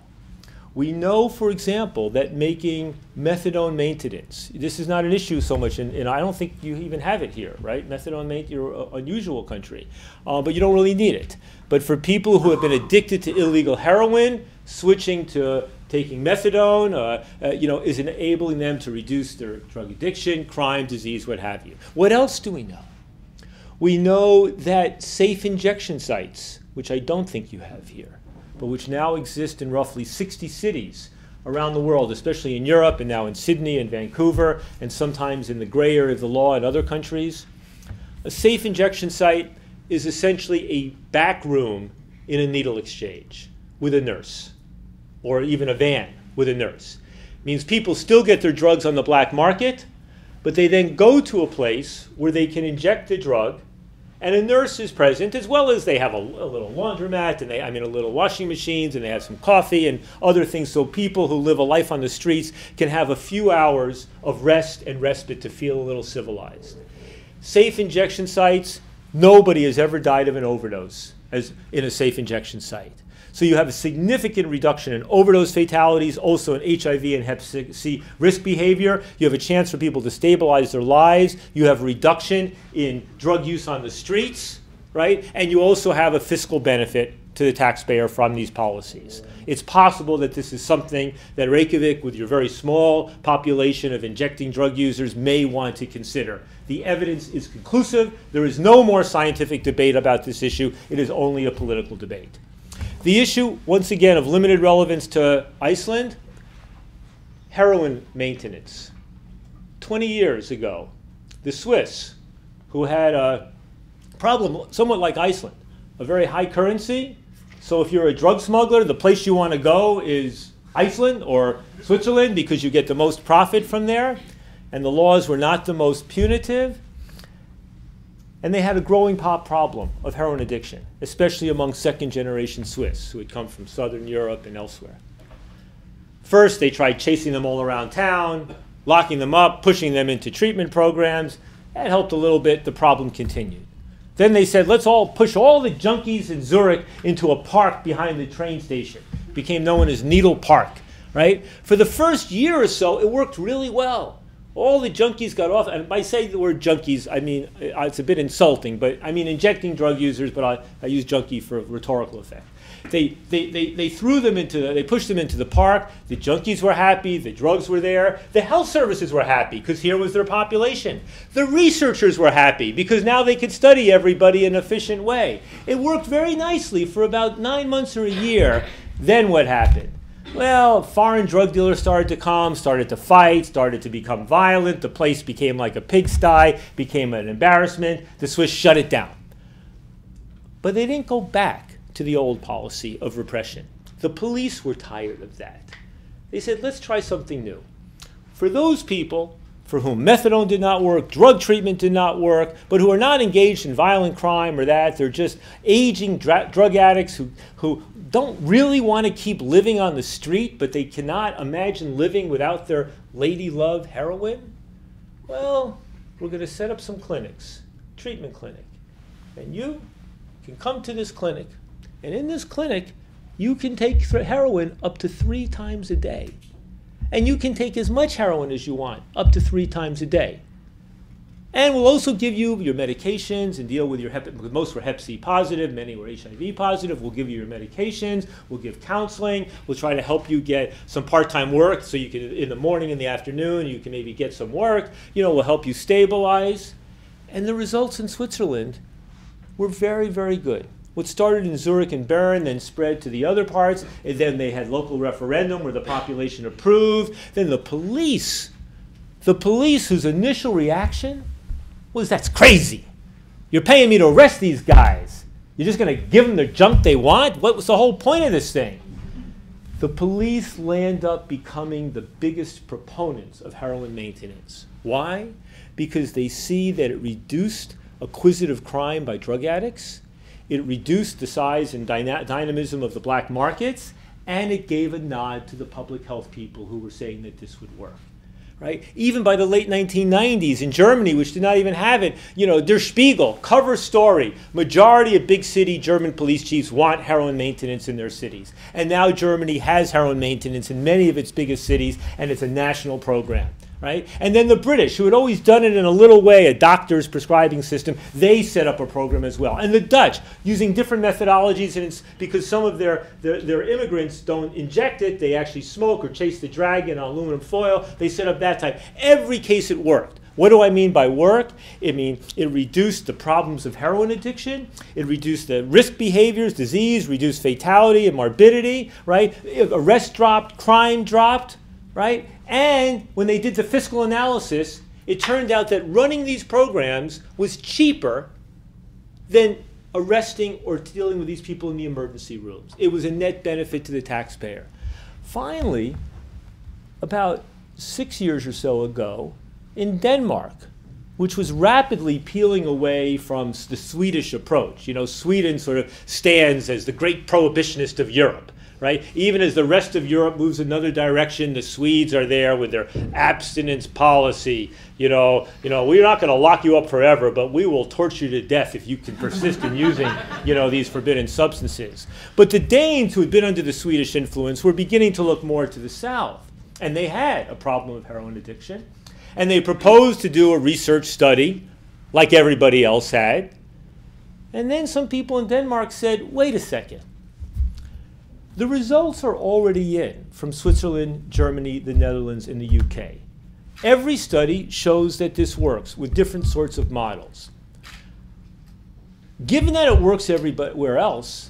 We know, for example, that making methadone maintenance, this is not an issue so much, and I don't think you even have it here, right? Methadone maintenance, you're an unusual country, but you don't really need it. But for people who have been addicted to illegal heroin, switching to taking methadone, is enabling them to reduce their drug addiction, crime, disease, what have you. What else do we know? We know that safe injection sites, which I don't think you have here, but which now exist in roughly 60 cities around the world, especially in Europe and now in Sydney and Vancouver, and sometimes in the gray area of the law in other countries. A safe injection site is essentially a back room in a needle exchange with a nurse, or even a van with a nurse. It means people still get their drugs on the black market, but they then go to a place where they can inject the drug, and a nurse is present, as well as they have a little laundromat, and a little washing machines, and they have some coffee and other things, so people who live a life on the streets can have a few hours of rest and respite to feel a little civilized. Safe injection sites, nobody has ever died of an overdose as in a safe injection site. So you have a significant reduction in overdose fatalities, also in HIV and Hep C risk behavior. You have a chance for people to stabilize their lives. You have a reduction in drug use on the streets, right? And you also have a fiscal benefit to the taxpayer from these policies. It's possible that this is something that Reykjavik, with your very small population of injecting drug users, may want to consider. The evidence is conclusive. There is no more scientific debate about this issue. It is only a political debate. The issue, once again, of limited relevance to Iceland, heroin maintenance. 20 years ago, the Swiss, who had a problem somewhat like Iceland, a very high currency. So if you're a drug smuggler, the place you want to go is Iceland or Switzerland because you get the most profit from there. And the laws were not the most punitive. And they had a growing problem of heroin addiction, especially among second-generation Swiss who had come from Southern Europe and elsewhere. First, they tried chasing them all around town, locking them up, pushing them into treatment programs. That helped a little bit. The problem continued. Then they said, let's all push all the junkies in Zurich into a park behind the train station. It became known as Needle Park, right? For the first year or so, it worked really well. All the junkies got off, and by saying the word junkies, I mean, it's a bit insulting, but I mean injecting drug users, but I use junkie for rhetorical effect. They pushed them into the park. The junkies were happy. The drugs were there. The health services were happy because here was their population. The researchers were happy because now they could study everybody in an efficient way. It worked very nicely for about 9 months or a year. Then what happened? Well, foreign drug dealers started to come, started to fight, started to become violent. The place became like a pigsty, became an embarrassment. The Swiss shut it down. But they didn't go back to the old policy of repression. The police were tired of that. They said, let's try something new. For those people for whom methadone did not work, drug treatment did not work, but who are not engaged in violent crime or that, they're just aging drug addicts who don't really want to keep living on the street, but they cannot imagine living without their lady love heroin. Well, we're going to set up some clinics, treatment clinic. And you can come to this clinic. And in this clinic, you can take heroin up to 3 times a day. And you can take as much heroin as you want, up to 3 times a day. And we'll also give you your medications and deal with your because most were Hep C positive, many were HIV positive. We'll give you your medications, we'll give counseling, we'll try to help you get some part-time work so you can, in the morning and the afternoon, you can maybe get some work. We'll help you stabilize. And the results in Switzerland were very, very good. What started in Zurich and Bern then spread to the other parts, and then they had local referendum where the population approved. Then the police whose initial reaction was, that's crazy. You're paying me to arrest these guys. You're just going to give them the junk they want? What was the whole point of this thing? The police land up becoming the biggest proponents of heroin maintenance. Why? Because they see that it reduced acquisitive crime by drug addicts, it reduced the size and dynamism of the black markets, and it gave a nod to the public health people who were saying that this would work. Right? Even by the late 1990s in Germany, which did not even have it, Der Spiegel, cover story, majority of big city German police chiefs want heroin maintenance in their cities. And now Germany has heroin maintenance in many of its biggest cities, and it's a national program. Right? And then the British, who had always done it in a little way, a doctor's prescribing system, they set up a program as well. And the Dutch, using different methodologies, and it's because some of their immigrants don't inject it, they actually smoke or chase the dragon on aluminum foil, they set up that type. Every case it worked. What do I mean by work? It reduced the problems of heroin addiction, it reduced the risk behaviors, disease, reduced fatality and morbidity, right? Arrest dropped, crime dropped, right? And when they did the fiscal analysis, it turned out that running these programs was cheaper than arresting or dealing with these people in the emergency rooms. It was a net benefit to the taxpayer. Finally, about 6 years or so ago, in Denmark, which was rapidly peeling away from the Swedish approach. Sweden sort of stands as the great prohibitionist of Europe. Right? Even as the rest of Europe moves another direction, the Swedes are there with their abstinence policy. We're not going to lock you up forever, but we will torture you to death if you can persist in using, these forbidden substances. But the Danes, who had been under the Swedish influence, were beginning to look more to the south. And they had a problem of heroin addiction. And they proposed to do a research study, like everybody else had. And then some people in Denmark said, wait a second. The results are already in from Switzerland, Germany, the Netherlands, and the UK. Every study shows that this works with different sorts of models. Given that it works everywhere else,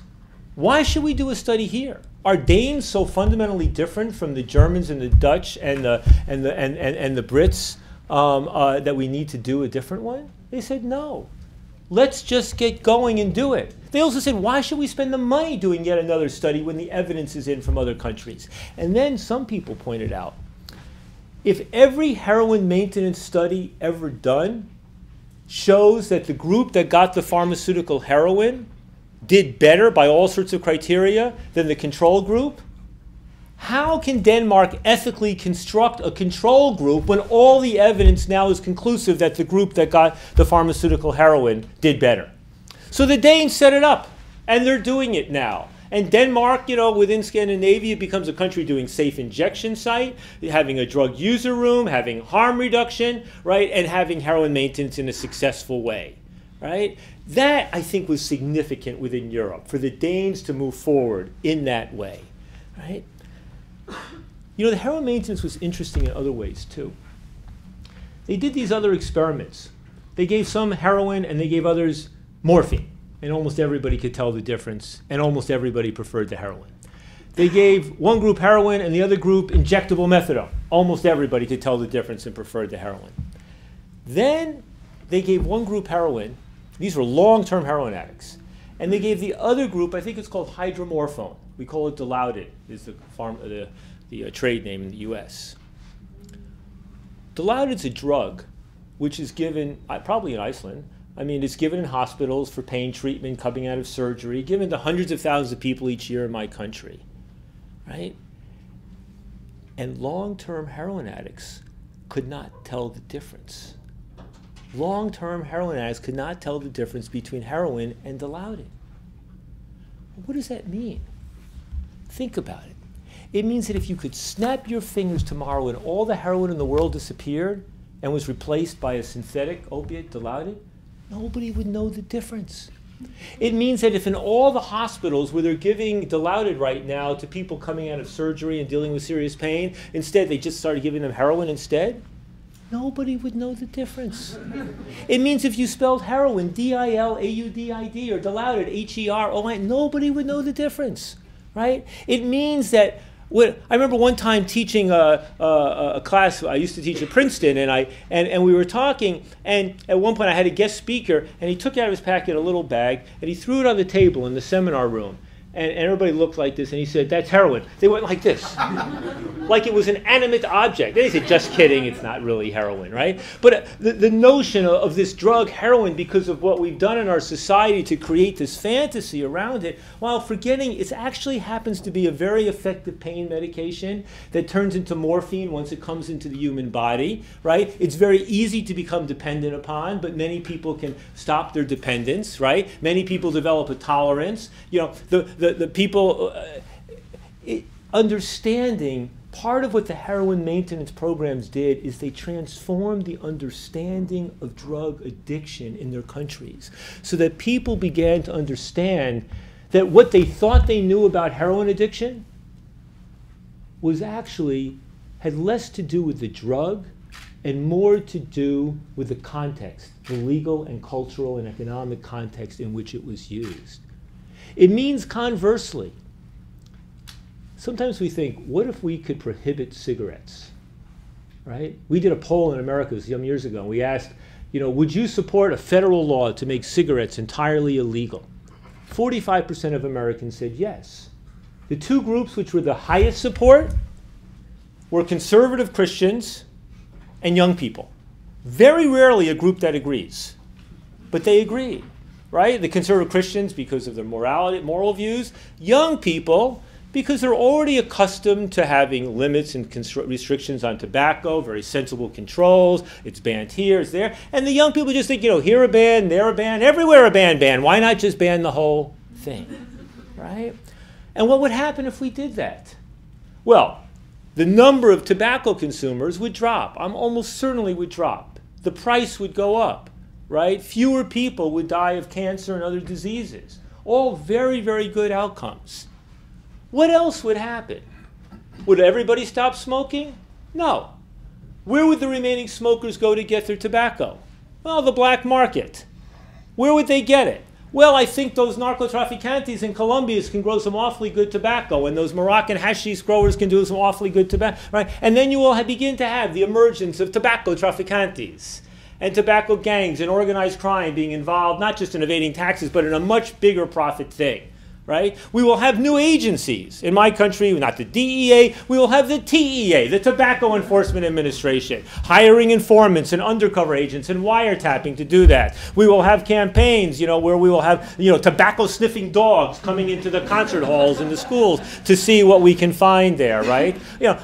why should we do a study here? Are Danes so fundamentally different from the Germans and the Dutch and the Brits that we need to do a different one? They said no. Let's just get going and do it. They also said, why should we spend the money doing yet another study when the evidence is in from other countries? And then some people pointed out, if every heroin maintenance study ever done shows that the group that got the pharmaceutical heroin did better by all sorts of criteria than the control group, how can Denmark ethically construct a control group when all the evidence now is conclusive that the group that got the pharmaceutical heroin did better? So the Danes set it up, and they're doing it now. And Denmark, within Scandinavia, becomes a country doing safe injection site, having a drug user room, having harm reduction, right, and having heroin maintenance in a successful way, right? That, I think, was significant within Europe, for the Danes to move forward in that way, right? The heroin maintenance was interesting in other ways, too. They did these other experiments. They gave some heroin and they gave others morphine, and almost everybody could tell the difference, and almost everybody preferred the heroin. They gave one group heroin and the other group injectable methadone. Almost everybody could tell the difference and preferred the heroin. Then they gave one group heroin. These were long-term heroin addicts. And they gave the other group, I think it's called hydromorphone. We call it Dilaudid, is the trade name in the US. Dilaudid's a drug which is given, probably in Iceland, it's given in hospitals for pain treatment, coming out of surgery, given to hundreds of thousands of people each year in my country, right? And long-term heroin addicts could not tell the difference. Long-term heroin addicts could not tell the difference between heroin and Dilaudid. What does that mean? Think about it. It means that if you could snap your fingers tomorrow and all the heroin in the world disappeared, and was replaced by a synthetic opiate, Dilaudid, nobody would know the difference. It means that if in all the hospitals where they're giving Dilaudid right now to people coming out of surgery and dealing with serious pain, instead they just started giving them heroin instead, nobody would know the difference. It means if you spelled heroin, D-I-L-A-U-D-I-D, or Dilaudid, H-E-R-O-N, nobody would know the difference, right? It means that I remember one time teaching a class. I used to teach at Princeton, and we were talking, and at one point I had a guest speaker, and he took out of his packet a little bag, and he threw it on the table in the seminar room. And everybody looked like this, and he said, "That's heroin." They went like this, like it was an animate object. They said, "Just kidding, it's not really heroin," right? But the notion of this drug, heroin, because of what we've done in our society to create this fantasy around it, while forgetting it actually happens to be a very effective pain medication that turns into morphine once it comes into the human body, right? It's very easy to become dependent upon, but many people can stop their dependence, right? Many people develop a tolerance. You know, the people understanding part of what the heroin maintenance programs did is they transformed the understanding of drug addiction in their countries so that people began to understand that what they thought they knew about heroin addiction was actually had less to do with the drug and more to do with the context, the legal and cultural and economic context in which it was used. It means, conversely, sometimes we think, what if we could prohibit cigarettes, right? We did a poll in America some years ago, and we asked, would you support a federal law to make cigarettes entirely illegal? 45% of Americans said yes. The two groups which were the highest support were conservative Christians and young people. Very rarely a group that agrees, but they agreed. Right? The conservative Christians because of their moral views. Young people because they're already accustomed to having limits and restrictions on tobacco, very sensible controls. It's banned here, it's there. And the young people just think, here a ban, there a ban, everywhere a ban. Why not just ban the whole thing? Right? And what would happen if we did that? Well, the number of tobacco consumers would drop. Almost certainly would drop. The price would go up. Right? Fewer people would die of cancer and other diseases. All very, very good outcomes. What else would happen? Would everybody stop smoking? No. Where would the remaining smokers go to get their tobacco? Well, the black market. Where would they get it? Well, I think those narcotraficantes in Colombia can grow some awfully good tobacco, and those Moroccan hashish growers can do some awfully good tobacco, right? And then you will begin to have the emergence of tobacco traficantes and tobacco gangs and organized crime being involved, not just in evading taxes, but in a much bigger profit thing, right? We will have new agencies. In my country, not the DEA, we will have the TEA, the Tobacco Enforcement Administration, hiring informants and undercover agents and wiretapping to do that. We will have campaigns, where we will have, tobacco-sniffing dogs coming into the concert halls and the schools to see what we can find there, right?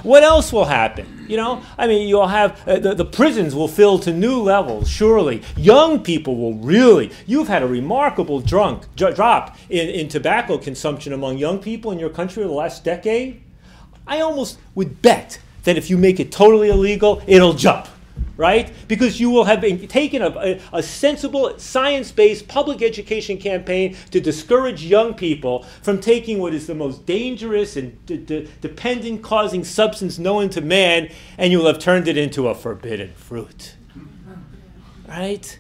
What else will happen? You'll have, the prisons will fill to new levels, surely. Young people will really, you've had a remarkable drop in tobacco consumption among young people in your country over the last decade. I almost would bet that if you make it totally illegal, it'll jump, right? Because you will have taken a sensible, science-based public education campaign to discourage young people from taking what is the most dangerous and dependent-causing substance known to man, and you will have turned it into a forbidden fruit, right?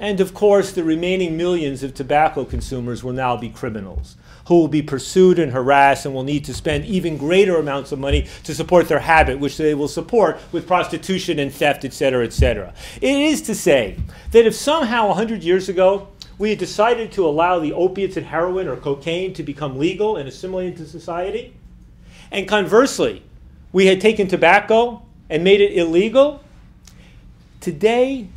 And of course, the remaining millions of tobacco consumers will now be criminals who will be pursued and harassed and will need to spend even greater amounts of money to support their habit, which they will support with prostitution and theft, etc., etc. It is to say that if somehow 100 years ago we had decided to allow the opiates and heroin or cocaine to become legal and assimilate into society, and conversely, we had taken tobacco and made it illegal, today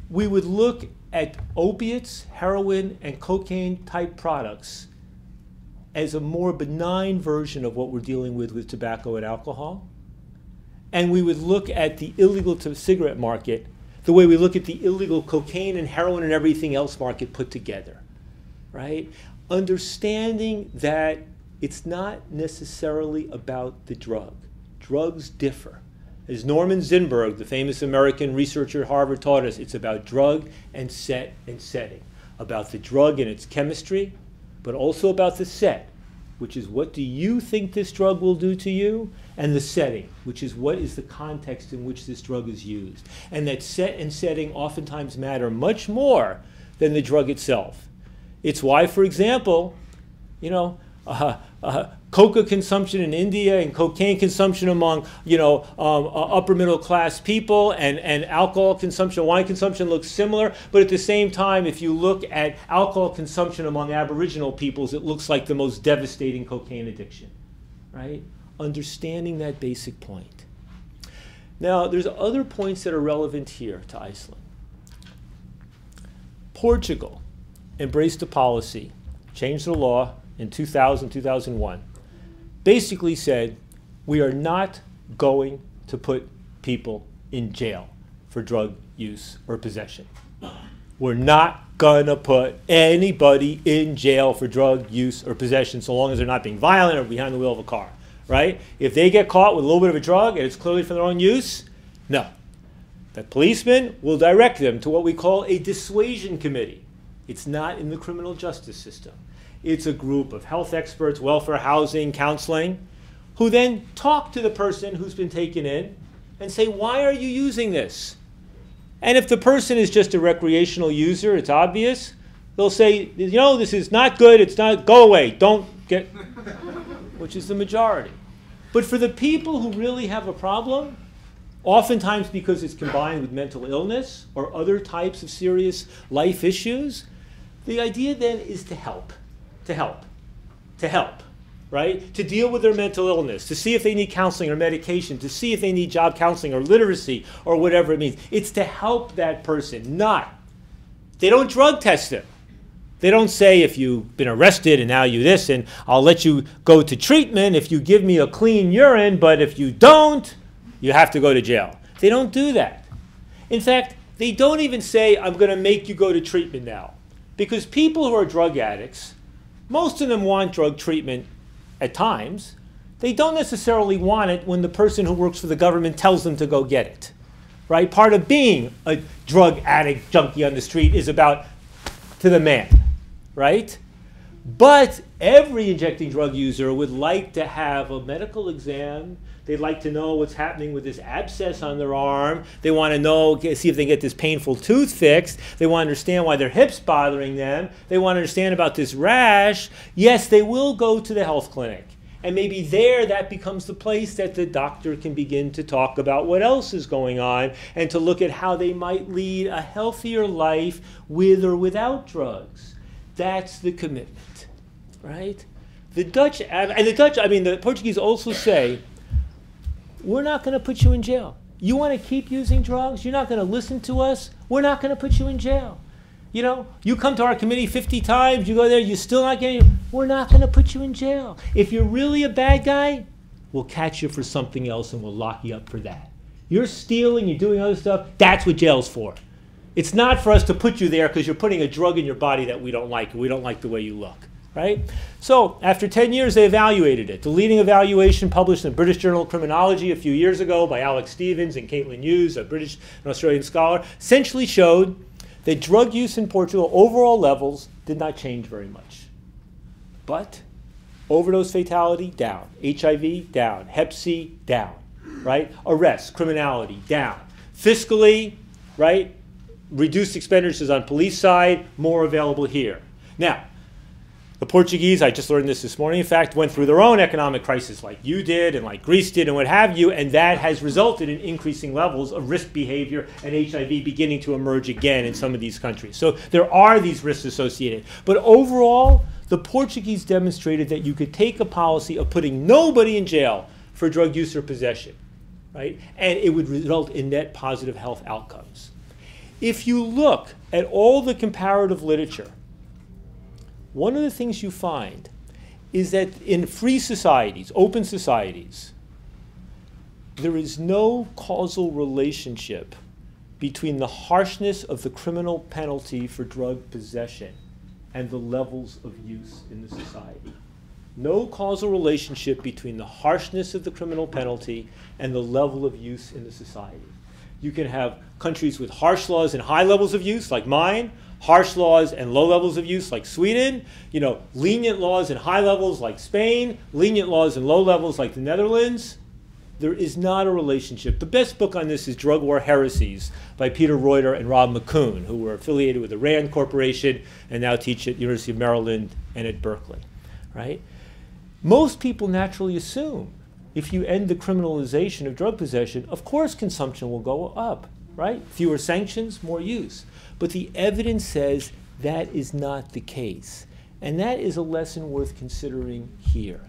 we would look at opiates, heroin, and cocaine-type products as a more benign version of what we're dealing with tobacco and alcohol. And we would look at the illegal cigarette market the way we look at the illegal cocaine and heroin and everything else market put together, right? Understanding that it's not necessarily about the drug. Drugs differ. As Norman Zinberg, the famous American researcher at Harvard, taught us, it's about drug and set and setting. About the drug and its chemistry, but also about the set, which is what do you think this drug will do to you, and the setting, which is what is the context in which this drug is used. And that set and setting oftentimes matter much more than the drug itself. It's why, for example, you know, coca consumption in India and cocaine consumption among, upper middle class people and alcohol consumption, wine consumption looks similar, but at the same time, if you look at alcohol consumption among Aboriginal peoples, it looks like the most devastating cocaine addiction, right? Understanding that basic point. Now, there's other points that are relevant here to Iceland. Portugal embraced a policy, changed the law in 2000, 2001, basically said, we are not going to put people in jail for drug use or possession. We're not gonna put anybody in jail for drug use or possession so long as they're not being violent or behind the wheel of a car, right? If they get caught with a little bit of a drug and it's clearly for their own use, no. The policeman will direct them to what we call a dissuasion committee. It's not in the criminal justice system. It's a group of health experts, welfare, housing, counseling, who then talk to the person who's been taken in and say, why are you using this? And if the person is just a recreational user, it's obvious, they'll say, this is not good, it's not, go away, don't get, which is the majority. But for the people who really have a problem, oftentimes because it's combined with mental illness or other types of serious life issues, the idea then is to help, right? To deal with their mental illness, to see if they need counseling or medication, to see if they need job counseling or literacy or whatever it means. It's to help that person, they don't drug test them. They don't say, if you've been arrested and now you this, and I'll let you go to treatment if you give me a clean urine, but if you don't, you have to go to jail. They don't do that. In fact, they don't even say, I'm going to make you go to treatment now. Because people who are drug addicts, most of them want drug treatment at times. They don't necessarily want it when the person who works for the government tells them to go get it, right? Part of being a drug addict junkie on the street is about to the man, right? But every injecting drug user would like to have a medical exam. They'd like to know what's happening with this abscess on their arm. They want to know, see if they get this painful tooth fixed. They want to understand why their hip's bothering them. They want to understand about this rash. Yes, they will go to the health clinic. And maybe there that becomes the place that the doctor can begin to talk about what else is going on and to look at how they might lead a healthier life with or without drugs. That's the commitment, right? The Portuguese also say, we're not going to put you in jail. You want to keep using drugs? You're not going to listen to us? We're not going to put you in jail. You come to our committee 50 times, you go there, you're still not getting, we're not going to put you in jail. If you're really a bad guy, we'll catch you for something else and we'll lock you up for that. You're stealing, you're doing other stuff, that's what jail's for. It's not for us to put you there because you're putting a drug in your body that we don't like, and we don't like the way you look. Right? So after 10 years, they evaluated it. The leading evaluation published in the British Journal of Criminology a few years ago by Alex Stevens and Caitlin Hughes, a British and Australian scholar, essentially showed that drug use in Portugal, overall levels, did not change very much. But overdose fatality, down. HIV, down. Hep C, down. Right? Arrests, criminality, down. Fiscally, right? Reduced expenditures on police side, more available here. Now, the Portuguese, I just learned this morning, in fact, went through their own economic crisis like you did and like Greece did and what have you, and that has resulted in increasing levels of risk behavior and HIV beginning to emerge again in some of these countries. So there are these risks associated. But overall, the Portuguese demonstrated that you could take a policy of putting nobody in jail for drug use or possession, right? And it would result in net positive health outcomes. If you look at all the comparative literature, one of the things you find is that in free societies, open societies, there is no causal relationship between the harshness of the criminal penalty for drug possession and the levels of use in the society. no causal relationship between the harshness of the criminal penalty and the level of use in the society. You can have countries with harsh laws and high levels of use, like mine, harsh laws and low levels of use, like Sweden, you know, lenient laws and high levels, like Spain, lenient laws and low levels, like the Netherlands. There is not a relationship. The best book on this is Drug War Heresies by Peter Reuter and Rob McCoon, who were affiliated with the RAND Corporation and now teach at University of Maryland and at Berkeley, right? Most people naturally assume if you end the criminalization of drug possession, of course consumption will go up, right? Fewer sanctions, more use. But the evidence says that is not the case. And that is a lesson worth considering here.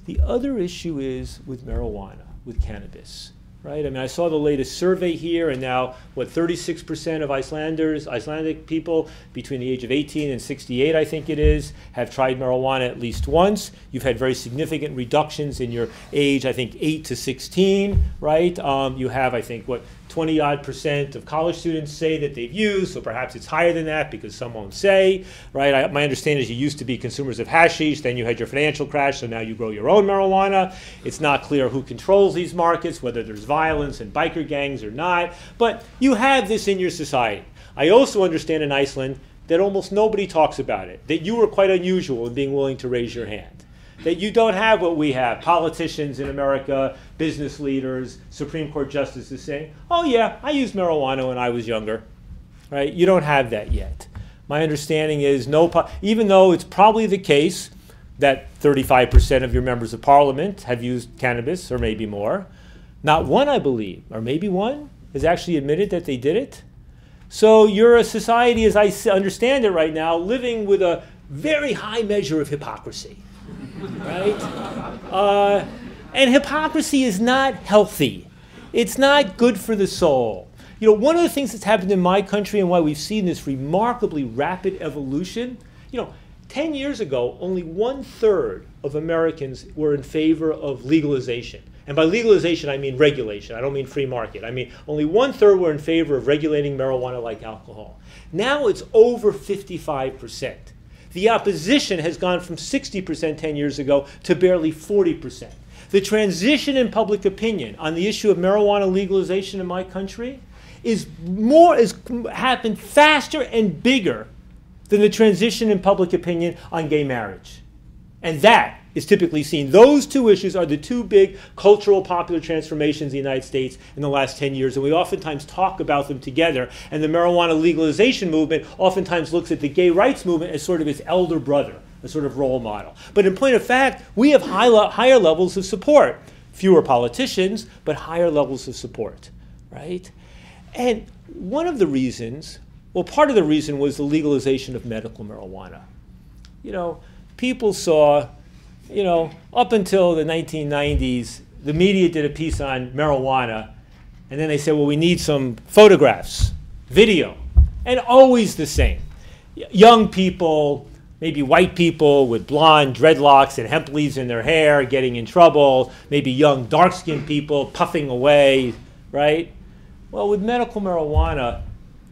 The other issue is with marijuana, with cannabis, right? I mean, I saw the latest survey here, and now, what, 36% of Icelandic people between the age of 18 and 68, I think it is, have tried marijuana at least once. You've had very significant reductions in your age, I think 8 to 16, right? You have, I think, what, 20-odd% of college students say that they've used, so perhaps it's higher than that because some won't say, right? My understanding is you used to be consumers of hashish, then you had your financial crash, so now you grow your own marijuana. It's not clear who controls these markets, whether there's violence and biker gangs or not, but you have this in your society. I also understand in Iceland that almost nobody talks about it, that you were quite unusual in being willing to raise your hand. That you don't have what we have, politicians in America, business leaders, Supreme Court justices saying, oh yeah, I used marijuana when I was younger, right? You don't have that yet. My understanding is even though it's probably the case that 35% of your members of parliament have used cannabis, or maybe more, not one, I believe, or maybe one, has actually admitted that they did it. So you're a society, as I understand it right now, living with a very high measure of hypocrisy. Right? And hypocrisy is not healthy. It's not good for the soul. You know, one of the things that's happened in my country and why we've seen this remarkably rapid evolution, you know, 10 years ago, only 1/3 of Americans were in favor of legalization. And by legalization, I mean regulation. I don't mean free market. I mean only 1/3 were in favor of regulating marijuana like alcohol. Now it's over 55%. The opposition has gone from 60% 10 years ago to barely 40%. The transition in public opinion on the issue of marijuana legalization in my country is happened faster and bigger than the transition in public opinion on gay marriage. And that is typically seen. Those two issues are the two big cultural popular transformations in the United States in the last 10 years, and we oftentimes talk about them together. And the marijuana legalization movement oftentimes looks at the gay rights movement as sort of its elder brother, a sort of role model. But in point of fact, we have higher levels of support. Fewer politicians, but higher levels of support, right? And one of the reasons, well, part of the reason was the legalization of medical marijuana. You know, people saw, you know, up until the 1990s, the media did a piece on marijuana, and then they said, well, we need some photographs, video, and always the same. Young people, maybe white people with blonde dreadlocks and hemp leaves in their hair getting in trouble, maybe young dark-skinned people puffing away, right? Well, with medical marijuana,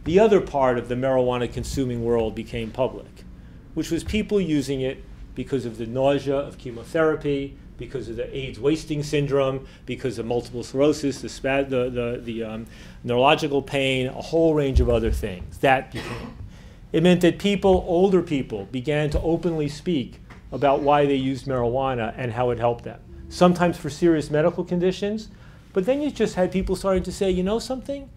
the other part of the marijuana-consuming world became public, which was people using it because of the nausea of chemotherapy, because of the AIDS wasting syndrome, because of multiple sclerosis, the neurological pain, a whole range of other things. That became. It meant that people, older people, began to openly speak about why they used marijuana and how it helped them. Sometimes for serious medical conditions, but then you just had people starting to say, you know something?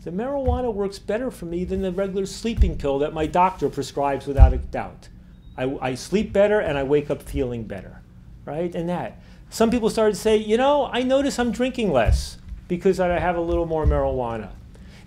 The marijuana works better for me than the regular sleeping pill that my doctor prescribes without a doubt. I sleep better and I wake up feeling better, right? And that. Some people started to say, you know, I notice I'm drinking less because I have a little more marijuana.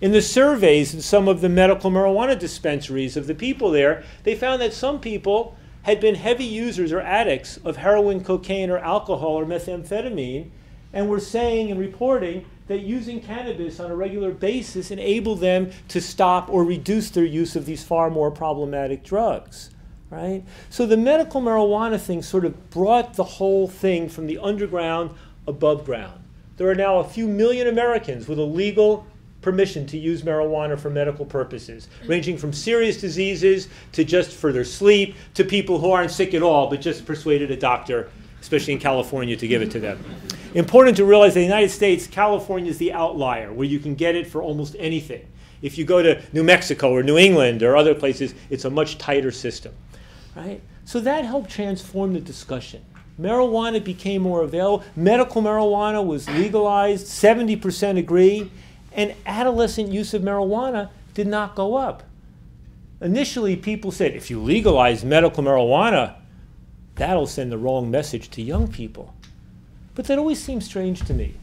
In the surveys in some of the medical marijuana dispensaries of the people there, they found that some people had been heavy users or addicts of heroin, cocaine, or alcohol, or methamphetamine, and were saying and reporting that using cannabis on a regular basis enabled them to stop or reduce their use of these far more problematic drugs. Right? So the medical marijuana thing sort of brought the whole thing from the underground above ground. There are now a few million Americans with a legal permission to use marijuana for medical purposes, ranging from serious diseases to just for their sleep, to people who aren't sick at all, but just persuaded a doctor, especially in California, to give it to them. Important to realize in the United States, California is the outlier, where you can get it for almost anything. If you go to New Mexico or New England or other places, it's a much tighter system, right? So that helped transform the discussion. Marijuana became more available. Medical marijuana was legalized, 70% agree, and adolescent use of marijuana did not go up. Initially, people said, if you legalize medical marijuana, that'll send the wrong message to young people. But that always seemed strange to me.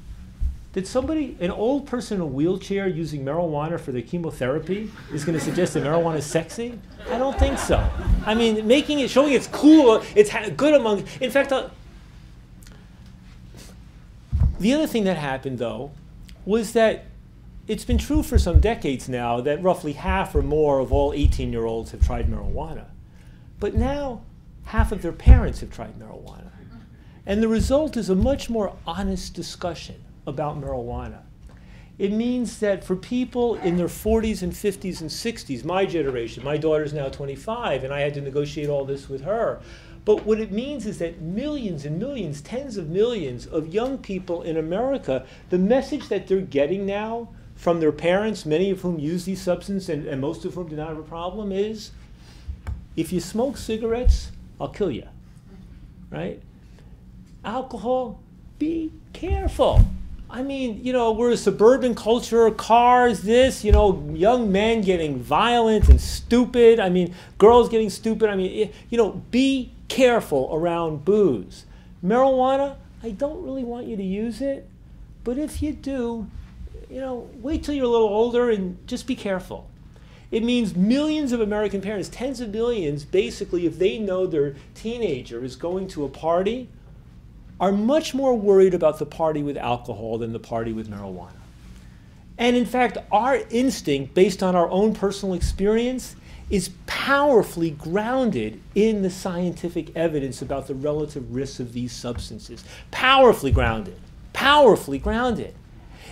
Did somebody, an old person in a wheelchair using marijuana for their chemotherapy is going to suggest that marijuana is sexy? I don't think so. I mean, making it, showing it's cool, it's good among, in fact, the other thing that happened, though, was that it's been true for some decades now that roughly half or more of all 18-year-olds have tried marijuana. But now, half of their parents have tried marijuana. And the result is a much more honest discussion about marijuana. It means that for people in their 40s and 50s and 60s, my generation, my daughter's now 25, and I had to negotiate all this with her. But what it means is that millions and millions, tens of millions of young people in America, the message that they're getting now from their parents, many of whom use these substances and most of whom do not have a problem, is if you smoke cigarettes, I'll kill you, right? Alcohol, be careful. I mean, you know, we're a suburban culture, cars, this, you know, young men getting violent and stupid. I mean, girls getting stupid. I mean, you know, be careful around booze. Marijuana, I don't really want you to use it, but if you do, you know, wait till you're a little older and just be careful. It means millions of American parents, tens of millions, basically, if they know their teenager is going to a party, are much more worried about the party with alcohol than the party with marijuana. And in fact, our instinct, based on our own personal experience, is powerfully grounded in the scientific evidence about the relative risks of these substances. Powerfully grounded. Powerfully grounded.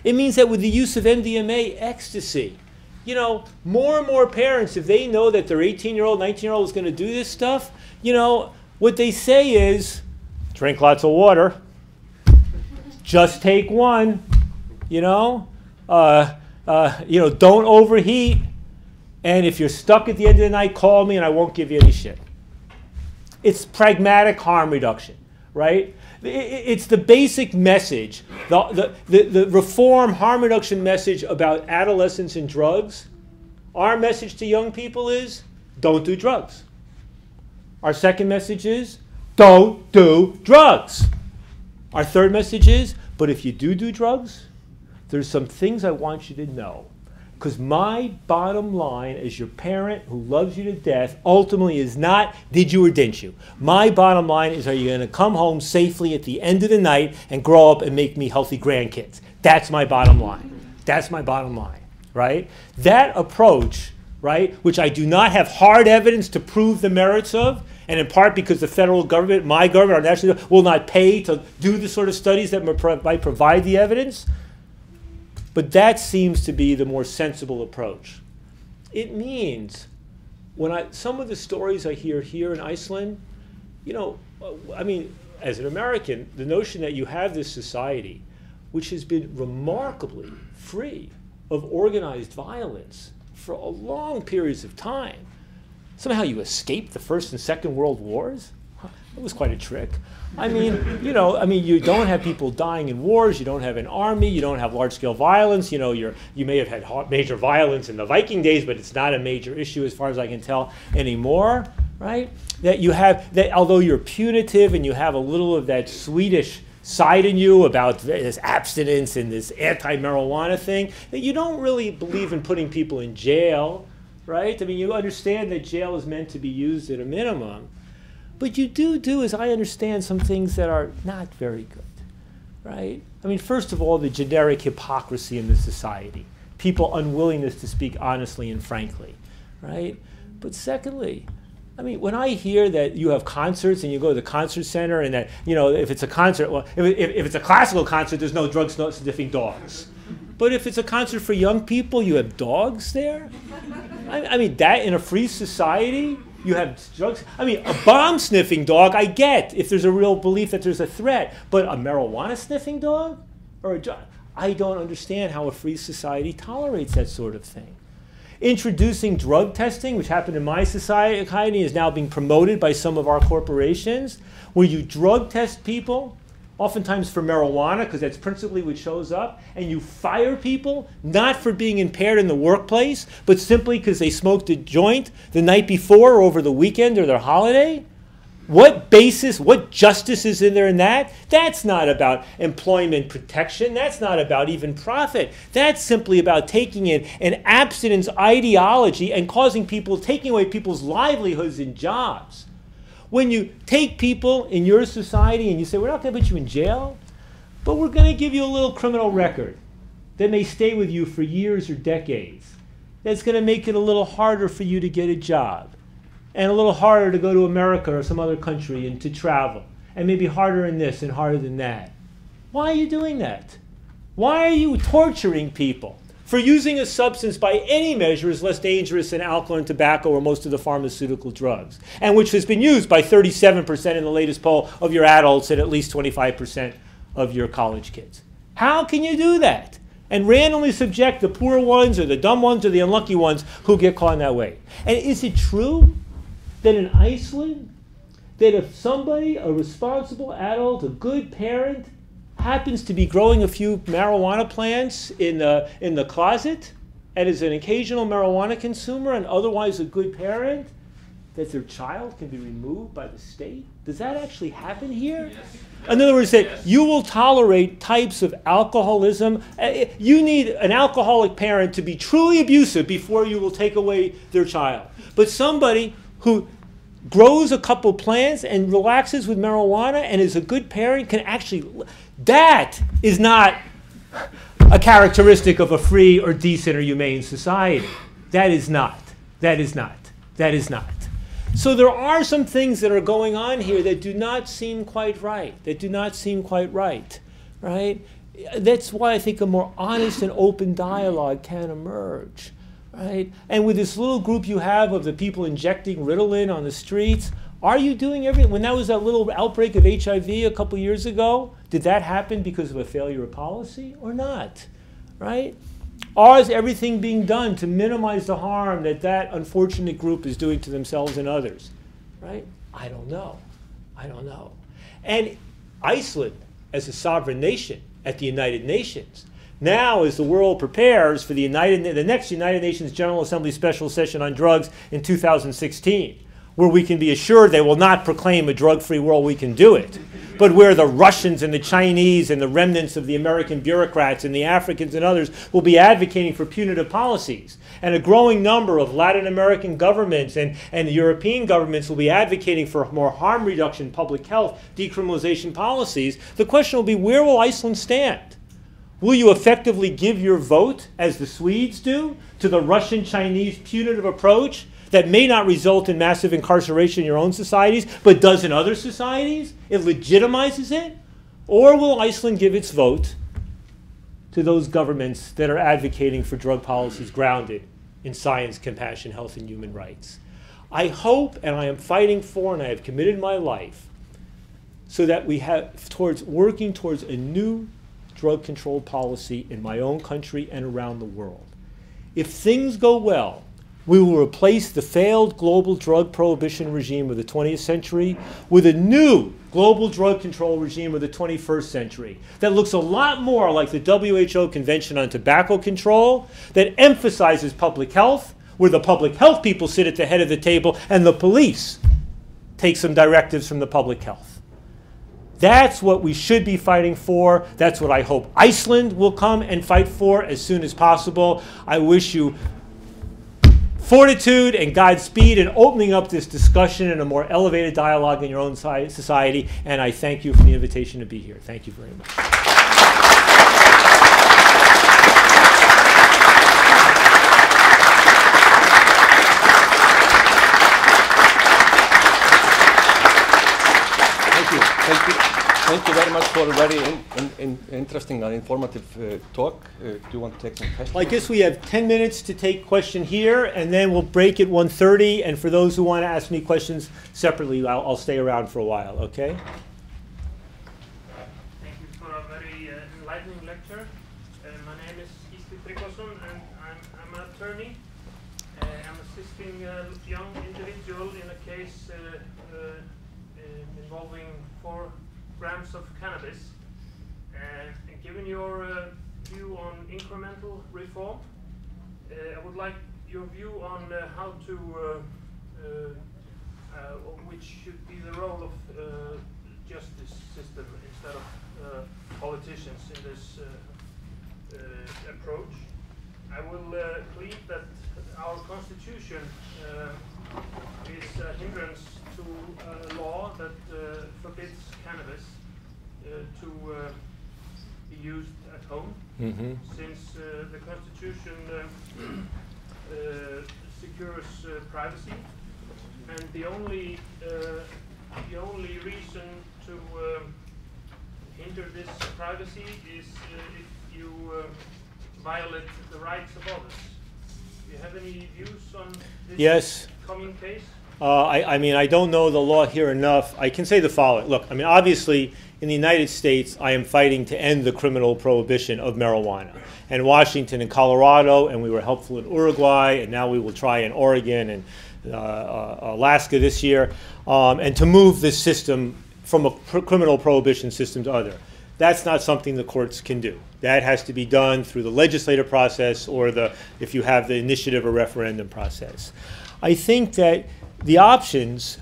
It means that with the use of MDMA, ecstasy, you know, more and more parents, if they know that their 18-year-old, 19-year-old is going to do this stuff, you know, what they say is, drink lots of water, just take one, you know, don't overheat, and if you're stuck at the end of the night, call me and I won't give you any shit. It's pragmatic harm reduction, right? It's the basic message, the reform harm reduction message about adolescence and drugs. Our message to young people is, don't do drugs. Our second message is, don't do drugs. Our third message is, but if you do drugs, there's some things I want you to know. Because my bottom line as your parent who loves you to death ultimately is not, did you or didn't you? My bottom line is, are you going to come home safely at the end of the night and grow up and make me healthy grandkids? That's my bottom line. That's my bottom line, right? That approach, right, which I do not have hard evidence to prove the merits of, and in part because the federal government, my government, our national government, will not pay to do the sort of studies that might provide the evidence. But that seems to be the more sensible approach. It means, when some of the stories I hear here in Iceland, you know, I mean, as an American, the notion that you have this society which has been remarkably free of organized violence for a long periods of time, somehow you escaped the First and Second World Wars? That was quite a trick. I mean, you know, you don't have people dying in wars, you don't have an army, you don't have large-scale violence, you know, you may have had major violence in the Viking days, but it's not a major issue as far as I can tell anymore, right? That you have, that although you're punitive and you have a little of that Swedish side in you about this abstinence and this anti-marijuana thing, that you don't really believe in putting people in jail, right? I mean, you understand that jail is meant to be used at a minimum. But you do, as I understand, some things that are not very good, right? I mean, first of all, the generic hypocrisy in the society, people unwillingness to speak honestly and frankly, right? But secondly, I mean, when I hear that you have concerts and you go to the concert center and that, you know, if it's a concert, well, if it's a classical concert, there's no drug sniffing dogs, But if it's a concert for young people, you have dogs there? I mean, that in a free society, you have drugs. I mean, a bomb-sniffing dog, I get, if there's a real belief that there's a threat. But a marijuana-sniffing dog? Or I don't understand how a free society tolerates that sort of thing. Introducing drug testing, which happened in my society, is now being promoted by some of our corporations, where you drug test people, oftentimes for marijuana, because that's principally what shows up, and you fire people, not for being impaired in the workplace, but simply because they smoked a joint the night before or over the weekend or their holiday. What basis, what justice is in there in that? That's not about employment protection. That's not about even profit. That's simply about taking in an abstinence ideology and taking away people's livelihoods and jobs. When you take people in your society and you say, we're not going to put you in jail, but we're going to give you a little criminal record that may stay with you for years or decades. That's going to make it a little harder for you to get a job, and a little harder to go to America or some other country and to travel, and maybe harder in this and harder than that. Why are you doing that? Why are you torturing people for using a substance by any measure is less dangerous than alcohol and tobacco or most of the pharmaceutical drugs, and which has been used by 37% in the latest poll of your adults and at least 25% of your college kids? How can you do that and randomly subject the poor ones or the dumb ones or the unlucky ones who get caught in that way? And is it true that in Iceland, that if somebody, a responsible adult, a good parent, happens to be growing a few marijuana plants in the closet and is an occasional marijuana consumer and otherwise a good parent, that their child can be removed by the state? Does that actually happen here? Yes. In other words, that you will tolerate types of alcoholism. You need an alcoholic parent to be truly abusive before you will take away their child. But somebody who grows a couple plants and relaxes with marijuana and is a good parent can actually, that is not a characteristic of a free or decent or humane society. That is not. That is not. That is not. So there are some things that are going on here that do not seem quite right. That do not seem quite right. Right? That's why I think a more honest and open dialogue can emerge. Right? And with this little group you have of the people injecting Ritalin on the streets, are you doing everything? When that was that little outbreak of HIV a couple years ago, did that happen because of a failure of policy or not? Right? Or is everything being done to minimize the harm that that unfortunate group is doing to themselves and others? Right? I don't know. I don't know. And Iceland, as a sovereign nation at the United Nations, now, as the world prepares for the next United Nations General Assembly Special Session on Drugs in 2016, where we can be assured they will not proclaim a drug-free world, we can do it, but where the Russians and the Chinese and the remnants of the American bureaucrats and the Africans and others will be advocating for punitive policies, and a growing number of Latin American governments and European governments will be advocating for more harm reduction, public health, decriminalization policies, the question will be, where will Iceland stand? Will you effectively give your vote, as the Swedes do, to the Russian-Chinese punitive approach that may not result in massive incarceration in your own societies, but does in other societies? It legitimizes it? Or will Iceland give its vote to those governments that are advocating for drug policies grounded in science, compassion, health, and human rights? I hope, and I am fighting for, and I have committed my life, so that we have working towards a new drug control policy in my own country and around the world. If things go well, we will replace the failed global drug prohibition regime of the 20th century with a new global drug control regime of the 21st century that looks a lot more like the WHO Convention on Tobacco Control, that emphasizes public health, where the public health people sit at the head of the table and the police take some directives from the public health. That's what we should be fighting for. That's what I hope Iceland will come and fight for as soon as possible. I wish you fortitude and Godspeed in opening up this discussion in a more elevated dialogue in your own society, and I thank you for the invitation to be here. Thank you very much. Thank you very much. much for a very interesting and informative talk. Do you want to take some questions? Well, I guess we have 10 minutes to take question here, and then we'll break at 1:30. And for those who want to ask me questions separately, I'll stay around for a while, okay? Thank you for a very enlightening lecture. My name is and I'm an attorney. I'm assisting a young individual in a case involving 4 grams of cannabis. And given your view on incremental reform, I would like your view on how to, which should be the role of justice system instead of politicians in this approach. I will plead that our Constitution is a hindrance to a law that forbids cannabis to be used at home, since the Constitution secures privacy, and the only reason to hinder this privacy is if you violate the rights of others. Do you have any views on this coming case? I mean, I don't know the law here enough. I can say the following. Look, I mean, obviously, in the United States, I am fighting to end the criminal prohibition of marijuana. And Washington and Colorado, and we were helpful in Uruguay, and now we will try in Oregon and Alaska this year, and to move this system from a criminal prohibition system to other. That's not something the courts can do. That has to be done through the legislative process or if you have the initiative or referendum process. I think that the options,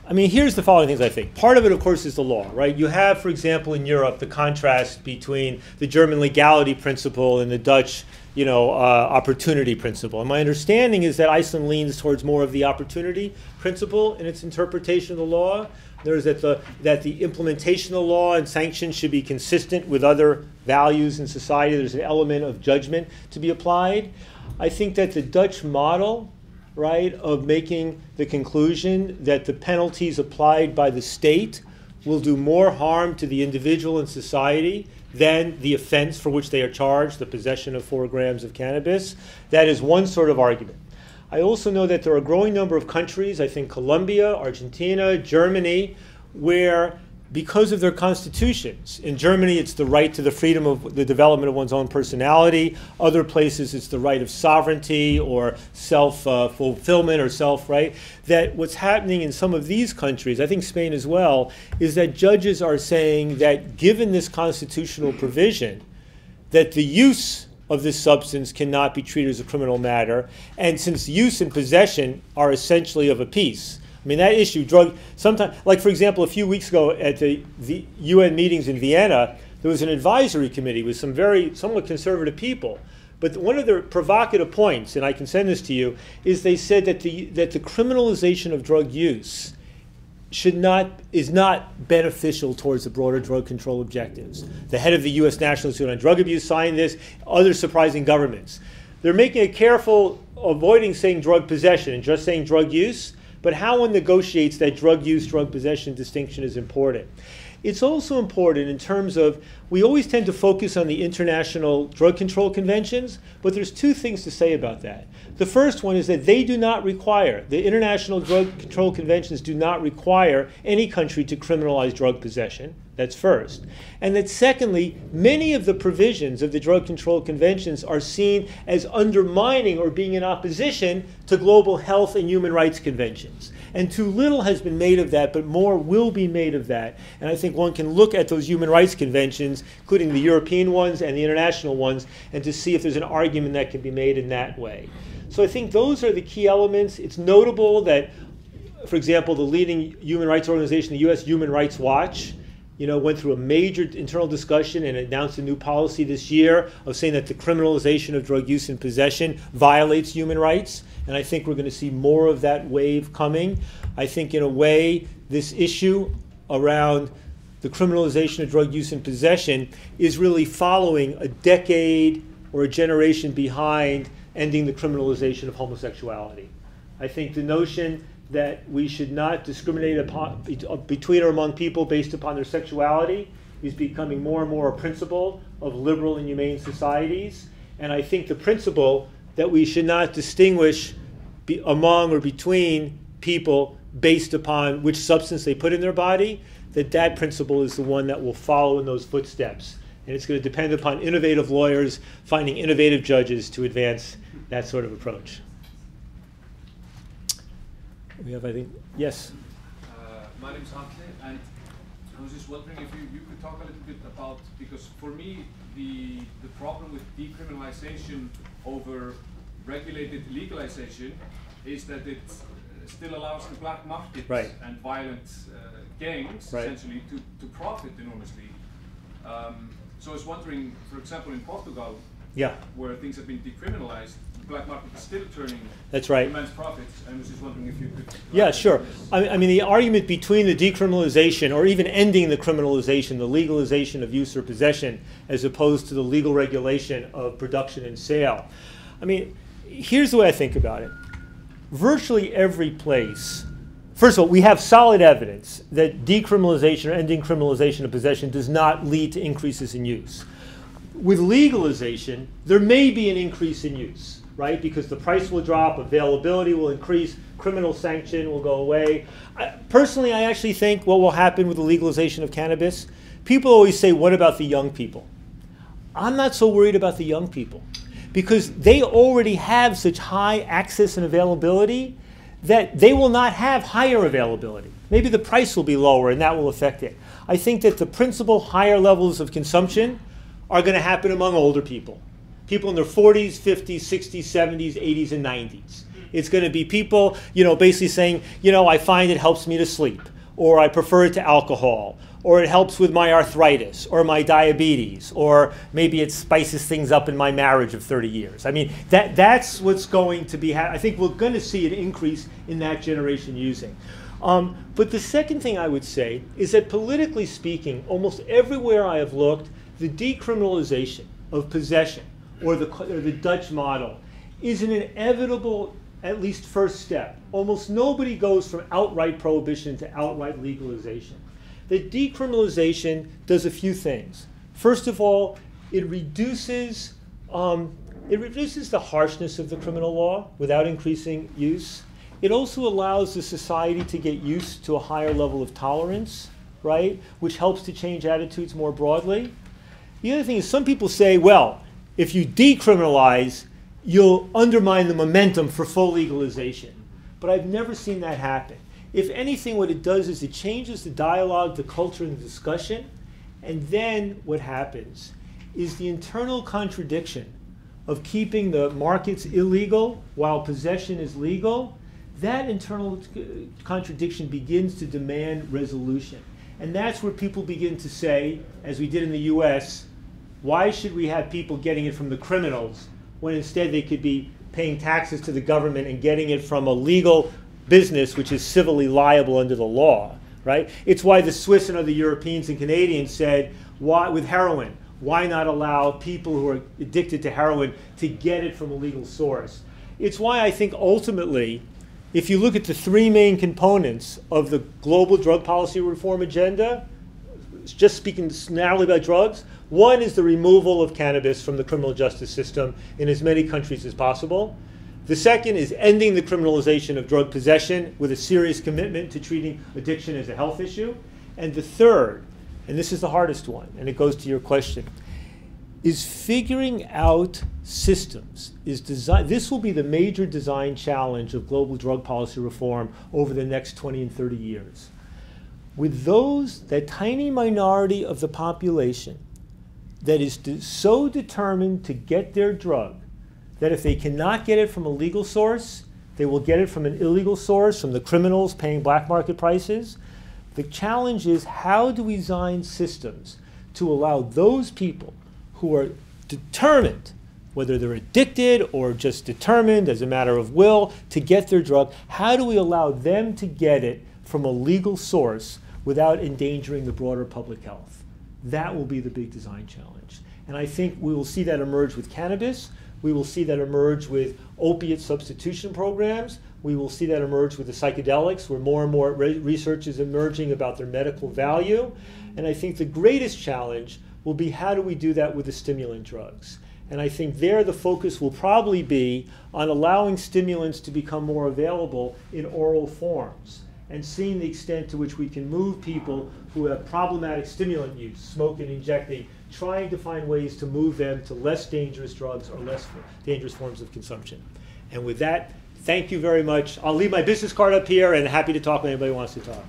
I mean, here's the following things I think. Part of it, of course, is the law, right? You have, for example, in Europe, the contrast between the German legality principle and the Dutch, opportunity principle. And my understanding is that Iceland leans towards more of the opportunity principle in its interpretation of the law. There's that the implementation of the law and sanctions should be consistent with other values in society. There's an element of judgment to be applied. I think that the Dutch model, right, of making the conclusion that the penalties applied by the state will do more harm to the individual and society than the offense for which they are charged, the possession of 4 grams of cannabis. That is one sort of argument. I also know that there are a growing number of countries, I think Colombia, Argentina, Germany, where because of their constitutions, in Germany it's the right to the freedom of the development of one's own personality. Other places it's the right of sovereignty or self-fulfillment or self-right. That what's happening in some of these countries, I think Spain as well, is that judges are saying that given this constitutional provision, that the use of this substance cannot be treated as a criminal matter. And since use and possession are essentially of a piece, I mean, that issue, sometimes, like for example, a few weeks ago at the UN meetings in Vienna, there was an advisory committee with some somewhat conservative people. But one of their provocative points, and I can send this to you, is they said that the criminalization of drug use is not beneficial towards the broader drug control objectives. The head of the U.S. National Institute on Drug Abuse signed this, other surprising governments. They're making a careful avoiding saying drug possession and just saying drug use, but how one negotiates that drug use, drug possession distinction is important. It's also important in terms of, we always tend to focus on the international drug control conventions, but there's 2 things to say about that. The first one is that they do not require, the international drug control conventions do not require any country to criminalize drug possession. That's first. And that secondly, many of the provisions of the drug control conventions are seen as undermining or being in opposition to global health and human rights conventions. And too little has been made of that, but more will be made of that. And I think one can look at those human rights conventions, including the European ones and the international ones, and to see if there's an argument that can be made in that way. So I think those are the key elements. It's notable that, for example, the leading human rights organization, the U.S. Human Rights Watch, went through a major internal discussion and announced a new policy this year of saying that the criminalization of drug use and possession violates human rights. And I think we're going to see more of that wave coming. I think in a way, this issue around the criminalization of drug use and possession is really following a decade or a generation behind ending the criminalization of homosexuality. I think the notion that we should not discriminate between or among people based upon their sexuality is becoming more and more a principle of liberal and humane societies. And I think the principle that we should not distinguish among or between people based upon which substance they put in their body, that principle is the one that will follow in those footsteps. And it's going to depend upon innovative lawyers finding innovative judges to advance that sort of approach. We have, I think, yes? My name is Hann, and I was just wondering if you could talk a little bit about, because for me, the problem with decriminalization over regulated legalization is that it still allows the black market and violent gangs essentially to profit enormously. So I was wondering, for example, in Portugal, where things have been decriminalized, the black market is still turning immense profits. I was just wondering if you could. Yeah, sure. I mean, the argument between the decriminalization or even ending the criminalization, the legalization of use or possession, as opposed to the legal regulation of production and sale. I mean, here's the way I think about it. Virtually every place, first of all, we have solid evidence that decriminalization or ending criminalization of possession does not lead to increases in use. With legalization, there may be an increase in use, right? Because the price will drop, availability will increase, criminal sanction will go away. Personally, I actually think what will happen with the legalization of cannabis, people always say, what about the young people? I'm not so worried about the young people, because they already have such high access and availability that they will not have higher availability. Maybe the price will be lower and that will affect it. I think that the principal higher levels of consumption are going to happen among older people. People in their 40s, 50s, 60s, 70s, 80s, and 90s. It's going to be people, basically saying, I find it helps me to sleep, or I prefer it to alcohol, or it helps with my arthritis, or my diabetes, or maybe it spices things up in my marriage of 30 years. I mean, that's what's going to be, I think we're going to see an increase in that generation using. But the second thing I would say is that politically speaking, almost everywhere I have looked, the decriminalization of possession, or the Dutch model, is an inevitable, at least first step. Almost nobody goes from outright prohibition to outright legalization. The decriminalization does a few things. First of all, it reduces the harshness of the criminal law without increasing use. It also allows the society to get used to a higher level of tolerance, right, which helps to change attitudes more broadly. The other thing is, some people say, well, if you decriminalize, you'll undermine the momentum for full legalization. But I've never seen that happen. If anything, what it does is it changes the dialogue, the culture, and the discussion. And then what happens is the internal contradiction of keeping the markets illegal while possession is legal. That internal contradiction begins to demand resolution. And that's where people begin to say, as we did in the US, why should we have people getting it from the criminals when instead they could be paying taxes to the government and getting it from a legal business which is civilly liable under the law, right? It's why the Swiss and other Europeans and Canadians said, why, with heroin, why not allow people who are addicted to heroin to get it from a legal source? It's why I think ultimately, if you look at the three main components of the global drug policy reform agenda, just speaking narrowly about drugs, one is the removal of cannabis from the criminal justice system in as many countries as possible. The second is ending the criminalization of drug possession with a serious commitment to treating addiction as a health issue. And the third, and this is the hardest one, and it goes to your question, is figuring out systems. This will be the major design challenge of global drug policy reform over the next 20 and 30 years. With that tiny minority of the population that is so determined to get their drug that if they cannot get it from a legal source, they will get it from an illegal source, from the criminals paying black market prices. The challenge is, how do we design systems to allow those people who are determined, whether they're addicted or just determined as a matter of will, to get their drug, how do we allow them to get it from a legal source without endangering the broader public health? That will be the big design challenge. And I think we will see that emerge with cannabis. We will see that emerge with opiate substitution programs. We will see that emerge with the psychedelics, where more and more research is emerging about their medical value. And I think the greatest challenge will be, how do we do that with the stimulant drugs? And I think there the focus will probably be on allowing stimulants to become more available in oral forms, and seeing the extent to which we can move people who have problematic stimulant use, smoking, injecting, trying to find ways to move them to less dangerous drugs or less dangerous forms of consumption. And with that, thank you very much. I'll leave my business card up here, and happy to talk with anybody who wants to talk.